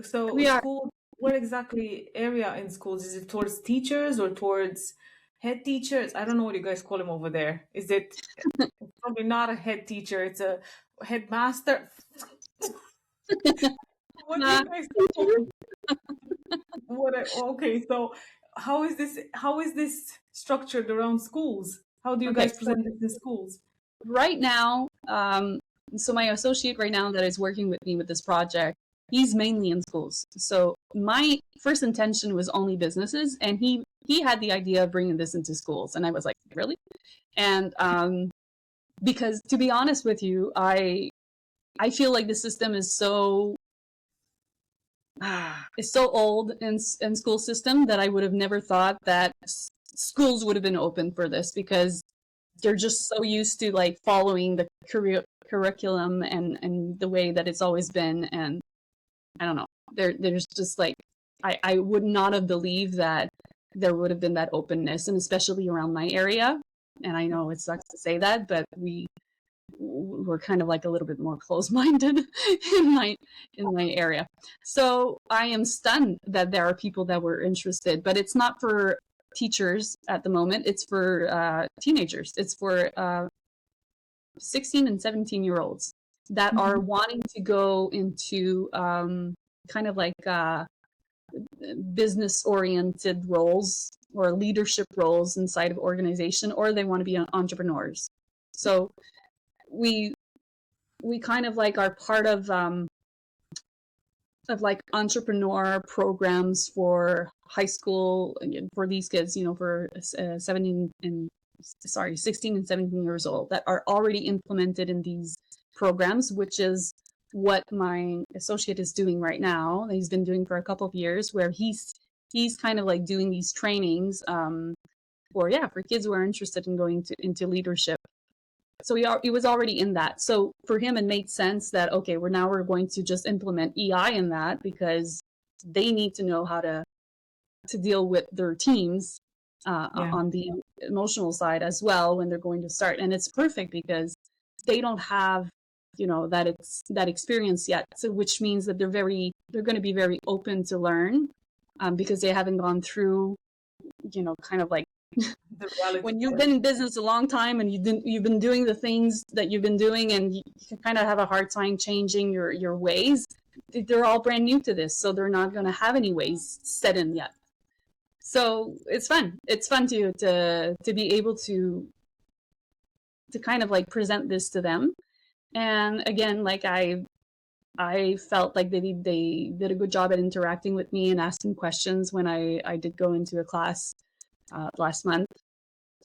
Speaker 2: so
Speaker 1: We are.
Speaker 2: school, what exactly area in schools? Is it towards teachers or towards head teachers? I don't know what you guys call them over there. Is it It's probably not a head teacher, it's a headmaster? What do you guys call okay, so how is this structured around schools? How do you
Speaker 1: Okay,
Speaker 2: guys
Speaker 1: so
Speaker 2: present this in schools?
Speaker 1: right now, so my associate right now that is working with me with this project, he's mainly in schools. So my first intention was only businesses, and he had the idea of bringing this into schools, and I was like, really? And because, to be honest with you, I feel like the system is so old in school system that I would have never thought that schools would have been open for this, because they're just so used to like following the curriculum and the way that it's always been. And I don't know, there's just like, I would not have believed that there would have been that openness, and especially around my area. And I know it sucks to say that, but we're kind of like a little bit more closed-minded in my area. So I am stunned that there are people that were interested, but it's not for teachers at the moment. It's for teenagers. It's for 16 and 17-year-olds that are wanting to go into kind of like business-oriented roles or leadership roles inside of organization, or they want to be entrepreneurs. So we kind of like are part of like entrepreneur programs for high school for these kids, for 16 and 17 years old, that are already implemented in these programs, which is what my associate is doing right now. He's been doing for a couple of years, where he's kind of like doing these trainings for kids who are interested in going into leadership. So he was already in that. So for him, it made sense that, okay, we're going to just implement EI in that, because they need to know how to deal with their teams on the emotional side as well when they're going to start. And it's perfect because they don't have, that experience yet. So which means that they're going to be very open to learn, because they haven't gone through, kind of like, when you've been in business a long time and you've been doing the things that you've been doing, and you kind of have a hard time changing your ways. They're all brand new to this, so they're not going to have any ways set in yet. So it's fun. It's fun to be able to kind of like present this to them. And again, like I felt like they did a good job at interacting with me and asking questions when I did go into a class last month.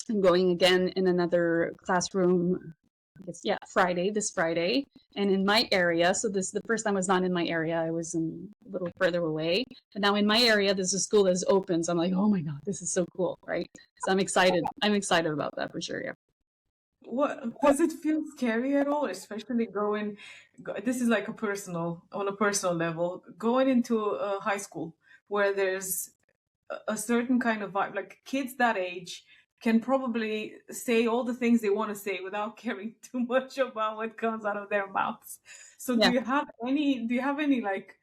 Speaker 1: I'm going again in another classroom, I guess, this Friday, and in my area. So the first time was not in my area. I was a little further away. But now in my area, there's a school that's open. So I'm like, oh my God, this is so cool, right? So I'm excited. I'm excited about that for sure, yeah.
Speaker 2: What does it feel scary at all, especially this is like on a personal level, going into a high school where there's a certain kind of vibe, like kids that age, can probably say all the things they want to say without caring too much about what comes out of their mouths. So
Speaker 1: Yeah.
Speaker 2: do you have any like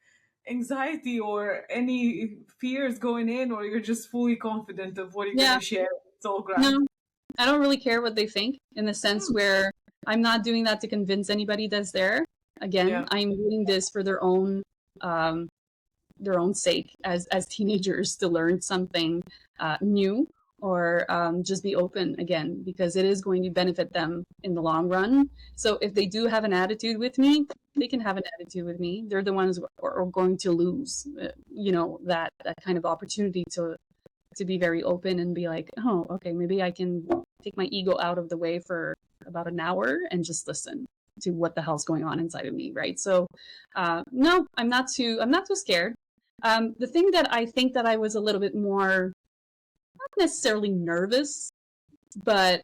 Speaker 2: anxiety or any fears going in, or you're just fully confident of what you're
Speaker 1: Yeah.
Speaker 2: gonna share? It's all grand.
Speaker 1: No, I don't really care what they think in the sense where I'm not doing that to convince anybody that's there. Again,
Speaker 2: Yeah.
Speaker 1: I'm doing this for um, their own sake as teenagers to learn something new or just be open again because it is going to benefit them in the long run. So if they do have an attitude with me, they can have an attitude with me. They're the ones who are going to lose, that kind of opportunity to be very open and be like, oh, okay, maybe I can take my ego out of the way for about an hour and just listen to what the hell's going on inside of me, right? So, no, I'm not too scared. The thing that I think that I was a little bit more, not necessarily nervous, but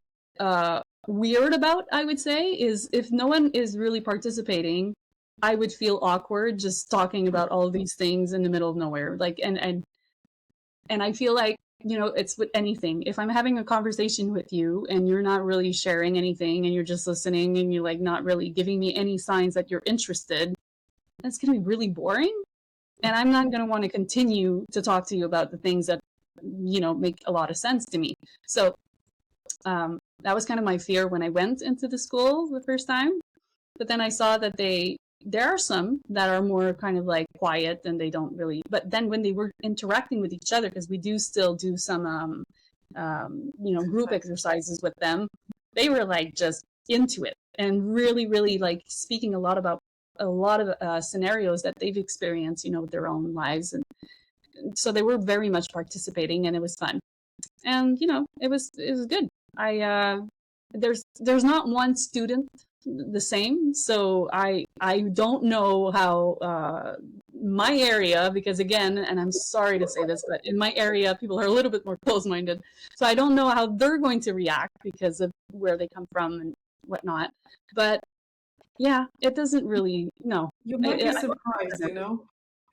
Speaker 1: weird about, I would say, is if no one is really participating, I would feel awkward just talking about all of these things in the middle of nowhere. Like, and I feel like, it's with anything. If I'm having a conversation with you and you're not really sharing anything and you're just listening and you're like not really giving me any signs that you're interested, that's going to be really boring. And I'm not going to want to continue to talk to you about the things that, make a lot of sense to me. So that was kind of my fear when I went into the school the first time. But then I saw that there are some that are more kind of like quiet and they don't really, but then when they were interacting with each other, because we do still do some, group exercises with them, they were like just into it and really, really like speaking a lot about a lot of scenarios that they've experienced, with their own lives. And so they were very much participating and it was fun. And, it was good. There's not one student the same, so I don't know how my area, because again, and I'm sorry to say this, but in my area people are a little bit more close-minded, so I don't know how they're going to react because of where they come from and whatnot. But yeah, it doesn't really, no.
Speaker 2: You might be
Speaker 1: I
Speaker 2: surprised,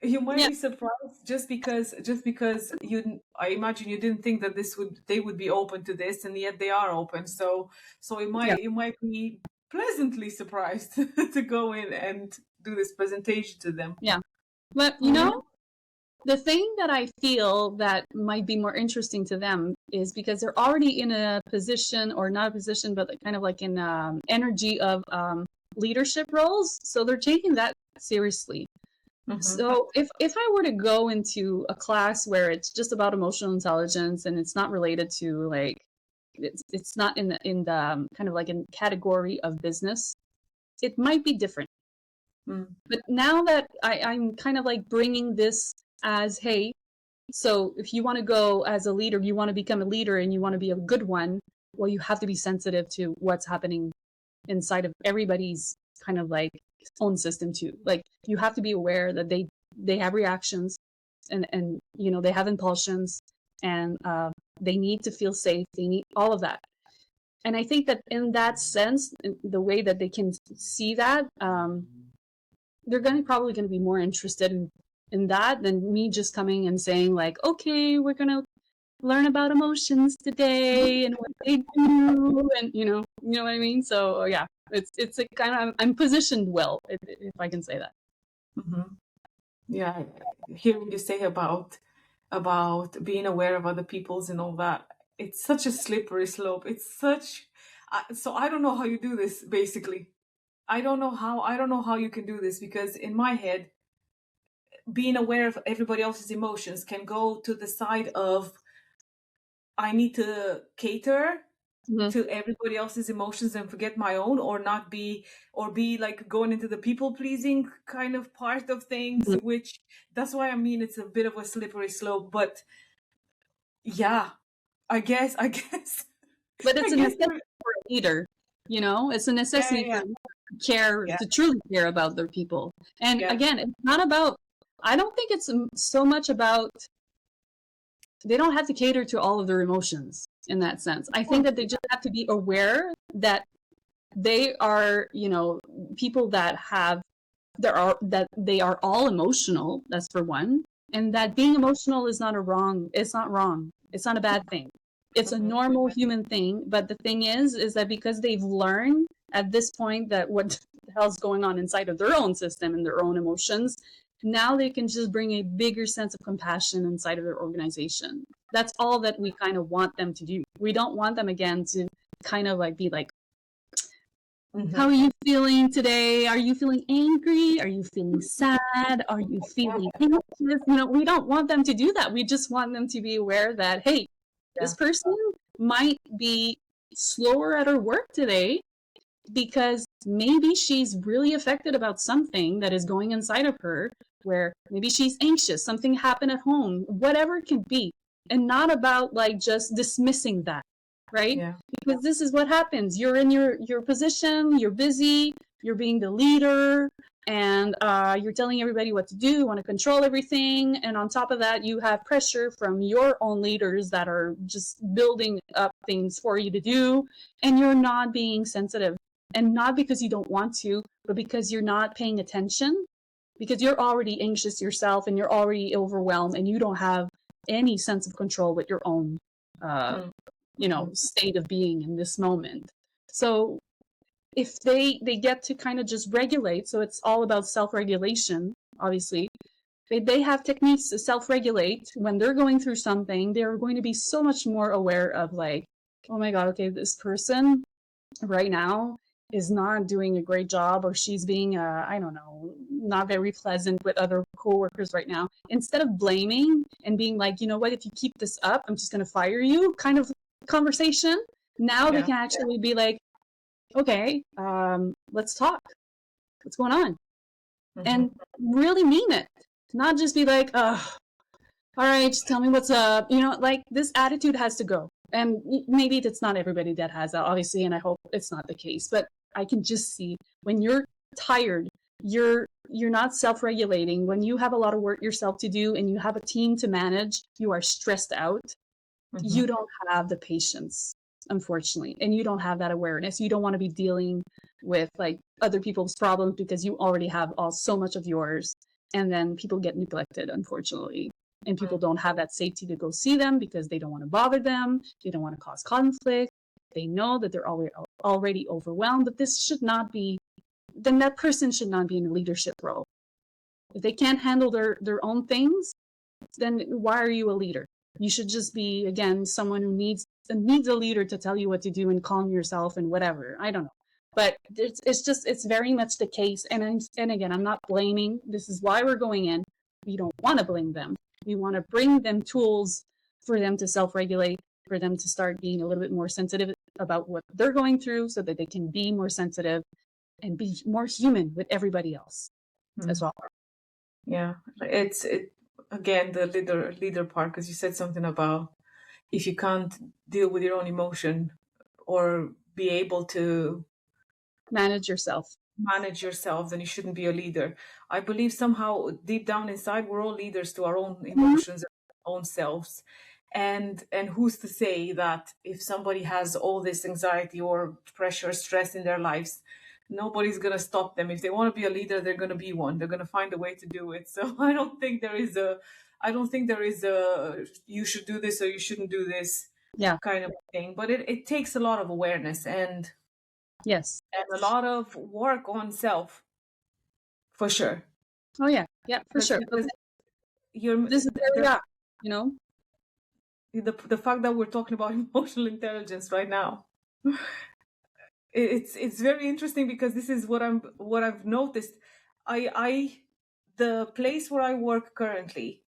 Speaker 2: You might
Speaker 1: Yeah,
Speaker 2: be surprised just because I imagine you didn't think that they would be open to this, and yet they are open. So
Speaker 1: yeah,
Speaker 2: you might be pleasantly surprised to go in and do this presentation to them.
Speaker 1: yeah. But
Speaker 2: Mhm.
Speaker 1: the thing that I feel that might be more interesting to them is because they're already in a position, or not a position, but kind of like in energy of leadership roles. So they're taking that seriously.
Speaker 2: Mhm.
Speaker 1: So if I were to go into a class where it's just about emotional intelligence and it's not related to like it's not in the kind of like in category of business, it might be different.
Speaker 2: Mm.
Speaker 1: But now that I'm kind of like bringing this as, hey, so if you want to go as a leader, you want to become a leader and you want to be a good one, well, you have to be sensitive to what's happening inside of everybody's kind of like own system too. Like you have to be aware that they have reactions and they have impulsions and they need to feel safe. They need all of that. And I think that in that sense, the way that they can see that, they're probably going to be more interested in that than me just coming and saying like, okay, we're going to learn about emotions today and what they do, and you know what I mean. So yeah, it's a kind of I'm positioned well, if I can say that.
Speaker 2: Mhm. Yeah, hearing you say about being aware of other people's and all that, it's such a slippery slope. So I don't know how you do this, basically. I don't know how you can do this, because in my head, being aware of everybody else's emotions can go to the side of, I need to cater
Speaker 1: Mm-hmm.
Speaker 2: to everybody else's emotions and forget my own, or not be, or be like going into the people pleasing kind of part of things, which, that's why I mean it's a bit of a slippery slope. But yeah, I guess
Speaker 1: But
Speaker 2: I
Speaker 1: it's a
Speaker 2: guess
Speaker 1: necessity for a leader. It's a
Speaker 2: yeah,
Speaker 1: necessity for
Speaker 2: yeah,
Speaker 1: a leader to care,
Speaker 2: yeah,
Speaker 1: to truly care about their people. And
Speaker 2: yeah,
Speaker 1: again, it's not about. I don't think it's so much about. They don't have to cater to all of their emotions in that sense. I think that they just have to be aware that they are, people that they are all emotional. That's for one, and that being emotional is not a wrong. It's not wrong. It's not a bad thing. It's a normal human thing. But the thing is that because they've learned at this point that what the hell's going on inside of their own system and their own emotions, now they can just bring a bigger sense of compassion inside of their organization. That's all that we kind of want them to do. We don't want them again to kind of like be like, how are you feeling today? Are you feeling angry? Are you feeling sad? Are you feeling anxious? You know, we don't want them to do that. We just want them to be aware that, hey, this person might be slower at her work today because maybe she's really affected about something that is going inside of her, where maybe she's anxious, something happened at home, whatever it can be, and not about like just dismissing that, right?
Speaker 2: Yeah.
Speaker 1: Because this is what happens. You're in your position, you're busy, you're being the leader, and you're telling everybody what to do, want to control everything, and on top of that, you have pressure from your own leaders that are just building up things for you to do, and you're not being sensitive. And not because you don't want to, but because you're not paying attention, because you're already anxious yourself and you're already overwhelmed and you don't have any sense of control with your own, state of being in this moment. So if they get to kind of just regulate, so it's all about self-regulation, obviously. They have techniques to self-regulate when they're going through something. They're going to be so much more aware of like, oh my God, okay, this person right now is not doing a great job, or she's being, I don't know, not very pleasant with other coworkers right now. Instead of blaming and being like, you know what, if you keep this up, I'm just going to fire you kind of conversation. Now they can actually be like, okay, let's talk. What's going on? And really mean it. Not just be like, all right, just tell me what's up. You know, like this attitude has to go. And maybe it's not everybody that has that, obviously, and I hope it's not the case. But I can just see when you're tired, you're not self-regulating. When you have a lot of work yourself to do and you have a team to manage, you are stressed out. You don't have the patience, unfortunately, and you don't have that awareness. You don't want to be dealing with like other people's problems because you already have so much of yours, and then people get neglected, unfortunately. And people don't have that safety to go see them because they don't want to bother them. They don't want to cause conflict. They know that they're already overwhelmed, but this should not be, then that person should not be in a leadership role. If they can't handle their own things, then why are you a leader? You should just be, again, someone who needs a leader to tell you what to do and calm yourself and whatever. I don't know. But it's very much the case. And again, I'm not blaming. This is why we're going in. We don't want to blame them. We want to bring them tools for them to self-regulate, for them to start being a little bit more sensitive about what they're going through so that they can be more sensitive and be more human with everybody else as well.
Speaker 2: Yeah, again, the leader part, because you said something about if you can't deal with your own emotion or be able to
Speaker 1: manage yourself,
Speaker 2: then you shouldn't be a leader. I believe somehow deep down inside, we're all leaders to our own emotions, our own selves. And who's to say that if somebody has all this anxiety or pressure, stress in their lives, nobody's going to stop them. If they want to be a leader, they're going to be one. They're going to find a way to do it. So I don't think there is a you should do this or you shouldn't do this kind of thing. But it takes a lot of awareness and a lot of work on self, for sure.
Speaker 1: Oh yeah, for sure. This is where we are, you know.
Speaker 2: The fact that we're talking about emotional intelligence right now, it's very interesting because this is what I've noticed. The place where I work currently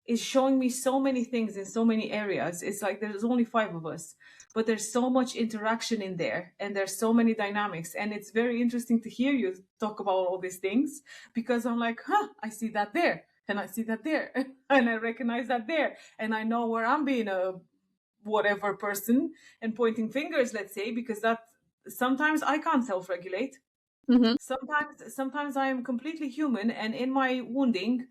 Speaker 2: is showing me so many things in so many areas. It's like there's only 5 of us, but there's so much interaction in there and there's so many dynamics. And it's very interesting to hear you talk about all these things because I'm like, I see that there and I see that there and I recognize that there. And I know where I'm being a whatever person and pointing fingers, let's say, because that sometimes I can't self-regulate. Sometimes I am completely human and in my wounding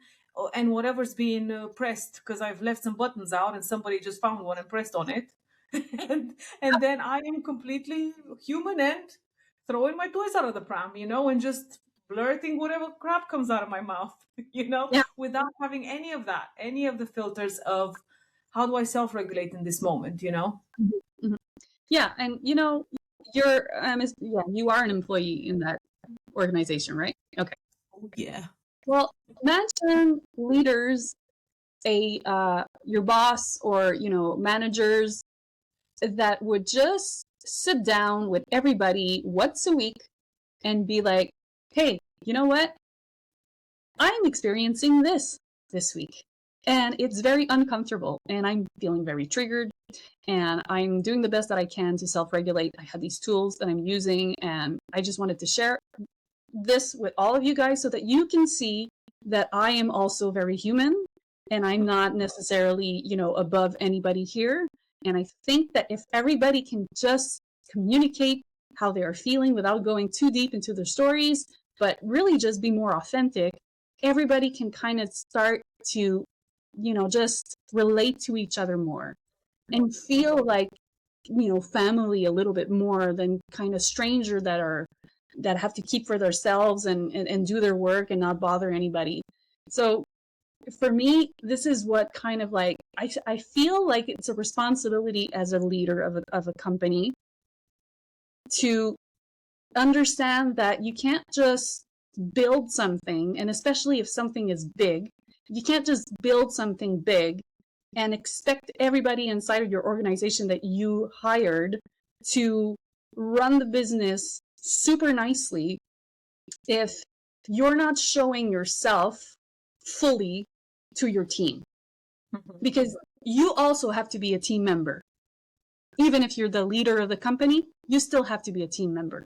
Speaker 2: and whatever's being pressed because I've left some buttons out and somebody just found one and pressed on it. and then I am completely human and throwing my toys out of the pram, and just blurting whatever crap comes out of my mouth, without having any of that, any of the filters of how do I self-regulate in this moment, you know?
Speaker 1: Mhm, mhm. Yeah, and you're yeah, you are an employee in that organization, right? Okay.
Speaker 2: Oh, yeah.
Speaker 1: Well, imagine leaders, your boss or managers that would just sit down with everybody once a week and be like, "Hey, you know what? I'm experiencing this week, and it's very uncomfortable, and I'm feeling very triggered, and I'm doing the best that I can to self-regulate. I have these tools that I'm using, and I just wanted to share this with all of you guys so that you can see that I am also very human and I'm not necessarily, above anybody here. And I think that if everybody can just communicate how they are feeling without going too deep into their stories, but really just be more authentic, everybody can kind of start to, just relate to each other more and feel like, family a little bit more than kind of stranger that have to keep for themselves and do their work and not bother anybody. So for me, this is what kind of like I feel like it's a responsibility as a leader of a company to understand that you can't just build something, and especially if something is big, you can't just build something big and expect everybody inside of your organization that you hired to run the business super nicely if you're not showing yourself fully to your team. Because you also have to be a team member. Even if you're the leader of the company, you still have to be a team member.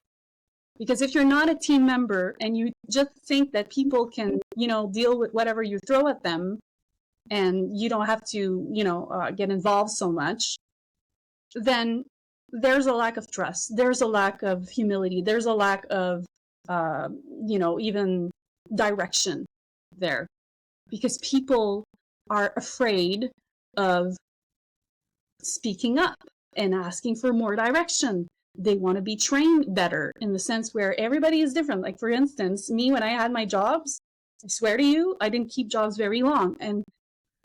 Speaker 1: Because if you're not a team member and you just think that people can, deal with whatever you throw at them and you don't have to, get involved so much, then there's a lack of trust. There's a lack of humility. There's a lack of, even direction there because people are afraid of speaking up and asking for more direction. They want to be trained better in the sense where everybody is different. Like, for instance, me, when I had my jobs, I swear to you, I didn't keep jobs very long. And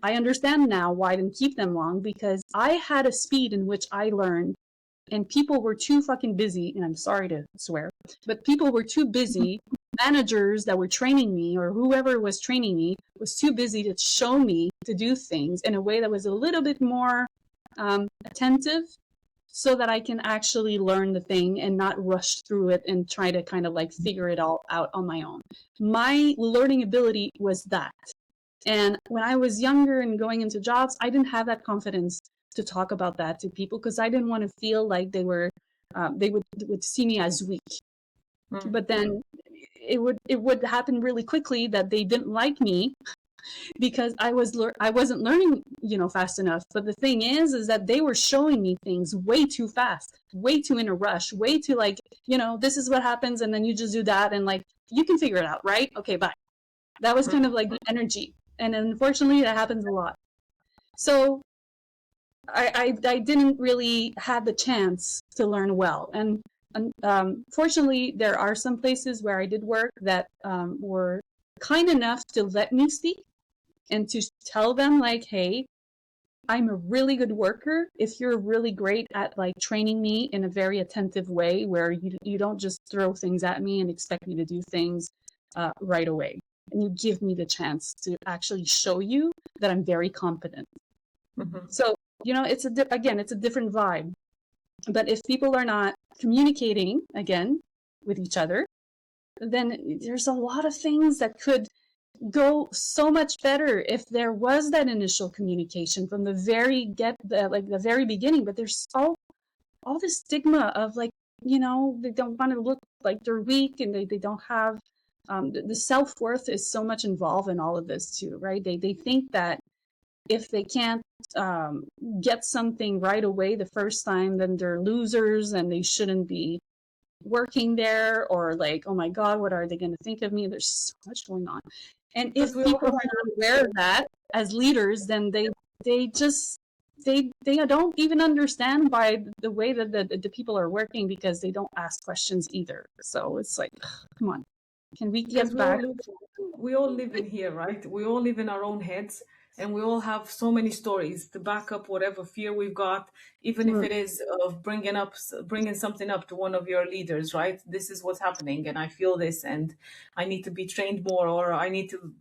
Speaker 1: I understand now why I didn't keep them long because I had a speed in which I learned and people were too fucking busy, and I'm sorry to swear, but people were too busy. Managers that were training me or whoever was training me was too busy to show me to do things in a way that was a little bit more attentive so that I can actually learn the thing and not rush through it and try to kind of like figure it all out on my own. My learning ability was that. And when I was younger and going into jobs, I didn't have that confidence to talk about that to people because I didn't want to feel like they would see me as weak. But then it would happen really quickly that they didn't like me because I wasn't learning, fast enough. But the thing is that they were showing me things way too fast, way too in a rush, way too like, this is what happens, and then you just do that, and like you can figure it out, right? Okay, bye. That was kind of like the energy, and unfortunately, that happens a lot. So I didn't really have the chance to learn well, and fortunately, there are some places where I did work that were kind enough to let me speak and to tell them like, hey, I'm a really good worker if you're really great at like training me in a very attentive way where you don't just throw things at me and expect me to do things right away. And you give me the chance to actually show you that I'm very competent. So, it's it's a different vibe. But if people are not communicating again with each other, then there's a lot of things that could go so much better if there was that initial communication from the very beginning. But there's all this stigma of like, they don't want to look like they're weak and they don't have the self-worth is so much involved in all of this too, right? They think that if they can't get something right away the first time, then they're losers and they shouldn't be working there, or like, oh my God, what are they going to think of me? There's so much going on. And if people are not aware of that as leaders, then they just they don't even understand by the way that the people are working because they don't ask questions either. So it's like, come on, can we
Speaker 2: Because
Speaker 1: get back?
Speaker 2: we all live in here, right? We all live in our own heads, and we all have so many stories to back up whatever fear we've got, even if it is of bringing something up to one of your leaders, right? This is what's happening, and I feel this, and I need to be trained more, or I need to.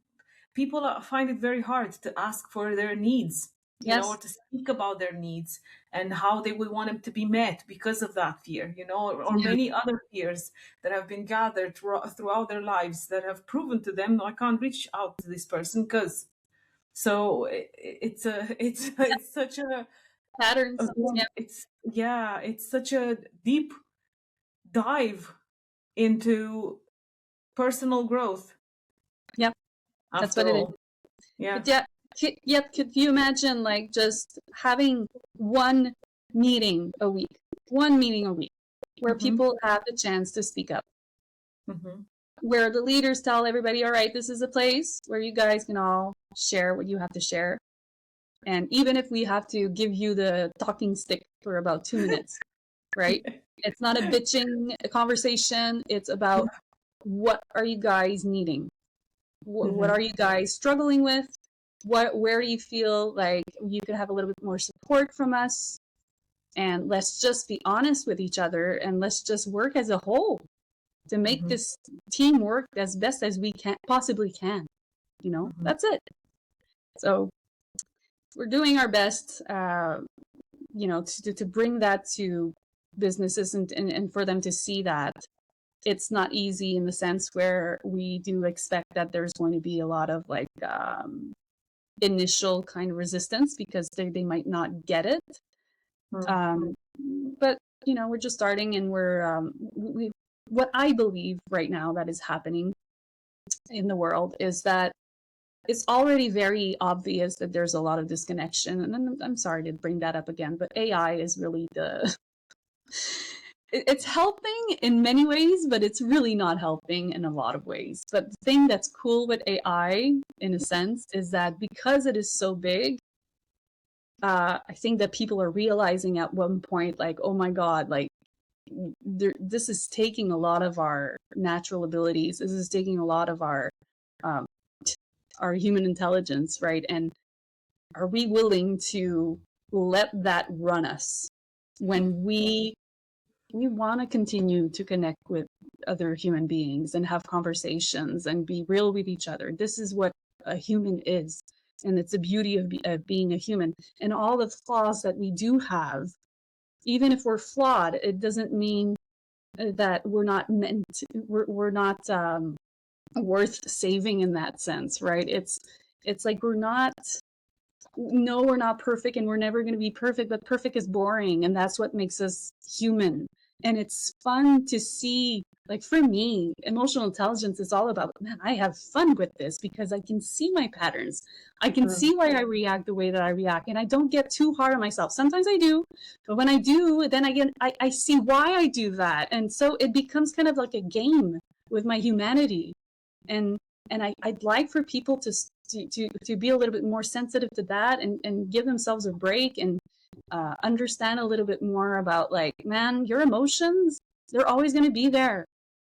Speaker 2: People find it very hard to ask for their needs, or
Speaker 1: Yes.
Speaker 2: to speak about their needs and how they would want them to be met because of that fear, or
Speaker 1: Yeah.
Speaker 2: many other fears that have been gathered throughout their lives that have proven to them, no, I can't reach out to this person because. So it's such
Speaker 1: Patterns.
Speaker 2: again,
Speaker 1: Yeah.
Speaker 2: it's such a deep dive into personal growth
Speaker 1: Yep. That's what
Speaker 2: after
Speaker 1: it is.
Speaker 2: all. Yeah.
Speaker 1: But yeah, could you imagine like just having one one meeting a week, where
Speaker 2: Mm-hmm.
Speaker 1: people have the chance to speak up,
Speaker 2: Mm-hmm.
Speaker 1: where the leaders tell everybody, all right, this is a place where you guys can all share what you have to share. And even if we have to give you the talking stick for about 2 minutes, right? It's not a bitching conversation. It's about what are you guys needing? What
Speaker 2: Mm-hmm.
Speaker 1: are you guys struggling with? Where do you feel like you could have a little bit more support from us? And let's just be honest with each other, and let's just work as a whole to make
Speaker 2: Mm-hmm.
Speaker 1: this team work as best as we can possibly can.
Speaker 2: Mm-hmm.
Speaker 1: That's it. So we're doing our best, to bring that to businesses, and for them to see that it's not easy, in the sense where we do expect that there's going to be a lot of like initial kind of resistance, because they might not get it. Um, but we're just starting, and we what I believe right now that is happening in the world is that it's already very obvious that there's a lot of disconnection. And I'm sorry to bring that up again, but AI is really it's helping in many ways, but it's really not helping in a lot of ways. But the thing that's cool with AI, in a sense, is that because it is so big, I think that people are realizing at one point, like, oh my God, like, this is taking a lot of our natural abilities. This is taking a lot of um, our human intelligence, right? And are we willing to let that run us when we want to continue to connect with other human beings and have conversations and be real with each other? This is what a human is, and it's the beauty of being a human. And all the flaws that we do have, even if we're flawed, it doesn't mean that we're not meant to, we're not worth saving in that sense, right? It's like we're not, no, we're not perfect, and we're never going to be perfect, but perfect is boring, and that's what makes us human. And it's fun to see, like, for me, emotional intelligence is all about, man, I have fun with this because I can see my patterns. I can see why I react the way that I react, and I don't get too hard on myself. Sometimes I do, but when I do, then I see why I do that. And so it becomes kind of like a game with my humanity. and I'd like for people to be a little bit more sensitive to that, and give themselves a break, and understand a little bit more about, like, man, your emotions, they're always going to be there.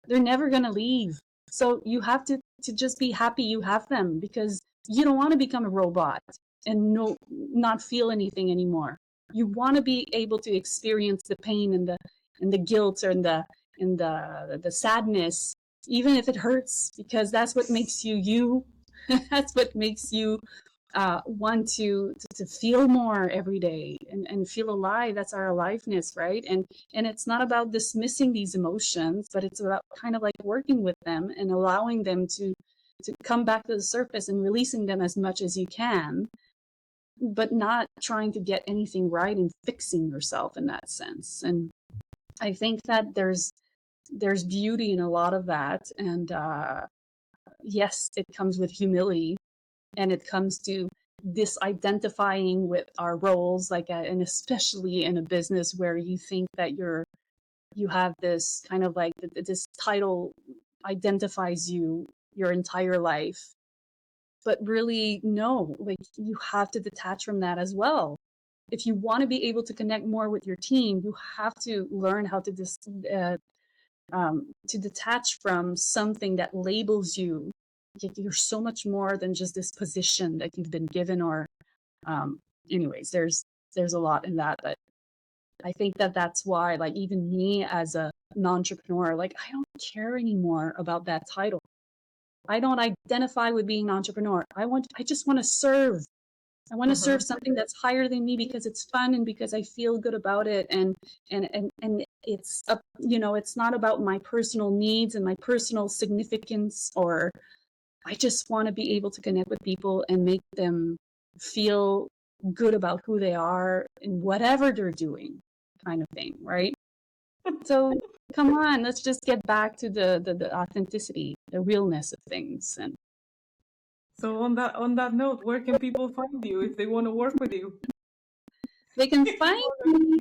Speaker 1: They're never going to leave. So you have to just be happy you have them, because you don't want to become a robot and not feel anything anymore. You want to be able to experience the pain and the guilt, and the sadness, even if it hurts, because that's what makes you you. That's what makes you want to feel more every day, and feel alive. That's our aliveness, right? And it's not about dismissing these emotions, but it's about kind of like working with them and allowing them to come back to the surface, and releasing them as much as you can, but not trying to get anything right and fixing yourself in that sense. And I think that there's beauty in a lot of that. And yes, it comes with humility, and it comes to disidentifying with our roles, like and especially in a business where you think that you have this kind of like this title identifies you your entire life. But really, no, like, you have to detach from that as well. If you want to be able to connect more with your team, you have to learn how to detach from something that labels you you're so much more than just this position that you've been given. Or anyways, there's a lot in that. But I think that that's why, like, even me as an entrepreneur, like, I don't care anymore about that title. I don't identify with being an entrepreneur. I just want to serve. I want to serve something that's higher than me because it's fun and because I feel good about it. And it's it's not about my personal needs and my personal significance. Or I just want to be able to connect with people and make them feel good about who they are and whatever they're doing, kind of thing, right? So come on, let's just get back to the authenticity, the realness of things. And
Speaker 2: So on that note, where can people find you if they want to work with you?
Speaker 1: they can find me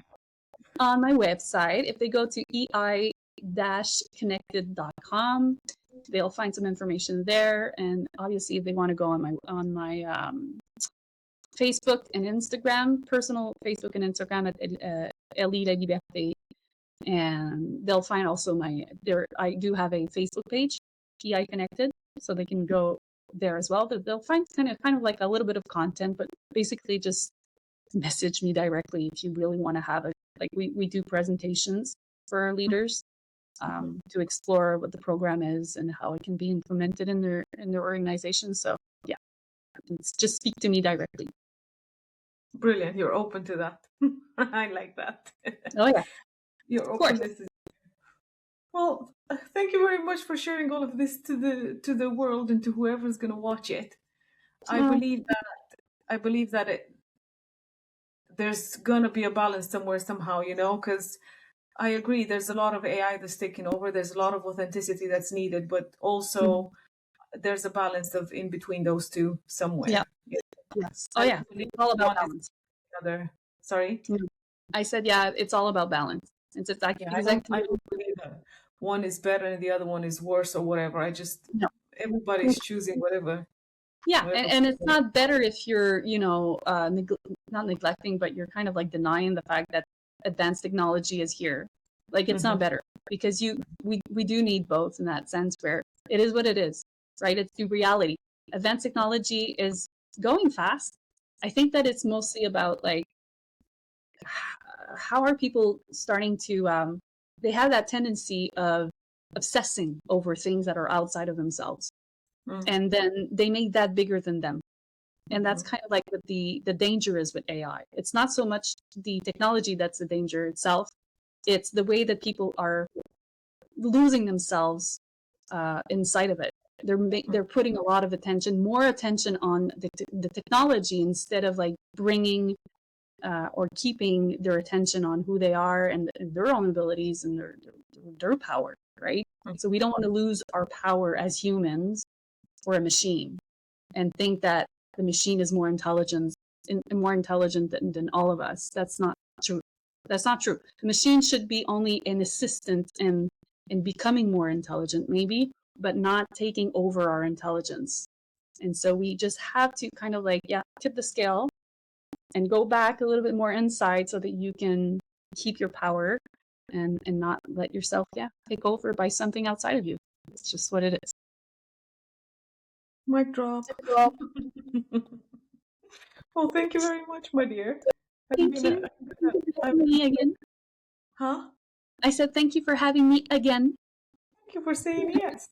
Speaker 1: on my website. If they go to ei-connected.com, they'll find some information there. And obviously, if they want to go on my Facebook and Instagram, personal Facebook and Instagram at Ellie La Liberté, and they'll find also I do have a Facebook page, EI Connected, so they can go there as well. They'll find kind of like a little bit of content, but basically just message me directly if you really want to have we do presentations for our leaders to explore what the program is and how it can be implemented in their organization. So yeah, just speak to me directly.
Speaker 2: Brilliant. You're open to that. I like that.
Speaker 1: Oh yeah.
Speaker 2: Your openness is well. Thank you very much for sharing all of this to the world and to whoever's going to watch it. I believe that there's going to be a balance somewhere somehow, because I agree there's a lot of AI that's taking over. There's a lot of authenticity that's needed, but also there's a balance of in between those two somewhere.
Speaker 1: Yeah. Yes. Oh yeah. It's all about balance.
Speaker 2: Sorry.
Speaker 1: I said yeah. It's all about balance. It's exactly.
Speaker 2: I don't believe that one is better and the other one is worse or whatever. Everybody's choosing whatever.
Speaker 1: Yeah, and it's not better if you're, not neglecting, but you're kind of like denying the fact that advanced technology is here. Like it's not better because we do need both in that sense where it is what it is, right? It's the reality. Advanced technology is going fast. I think that it's mostly about like how are people starting to they have that tendency of obsessing over things that are outside of themselves. And then they make that bigger than them. And that's kind of like what the danger is with AI. It's not so much the technology that's the danger itself. It's the way that people are losing themselves inside of it. They're putting a lot of attention, more attention on the technology instead of like bringing or keeping their attention on who they are and their own abilities and their power, right? So we don't want to lose our power as humans or a machine and think that the machine is more intelligent than all of us. That's not true. That's not true. The machine should be only an assistant in becoming more intelligent, maybe, but not taking over our intelligence. And so we just have to kind of like, tip the scale and go back a little bit more inside so that you can keep your power and not let yourself, take over by something outside of you. It's just what it is.
Speaker 2: Mic drop. Well, thank you very much, my dear.
Speaker 1: Thank you for having me again.
Speaker 2: Huh?
Speaker 1: I said thank you for having me again.
Speaker 2: Thank you for saying yes.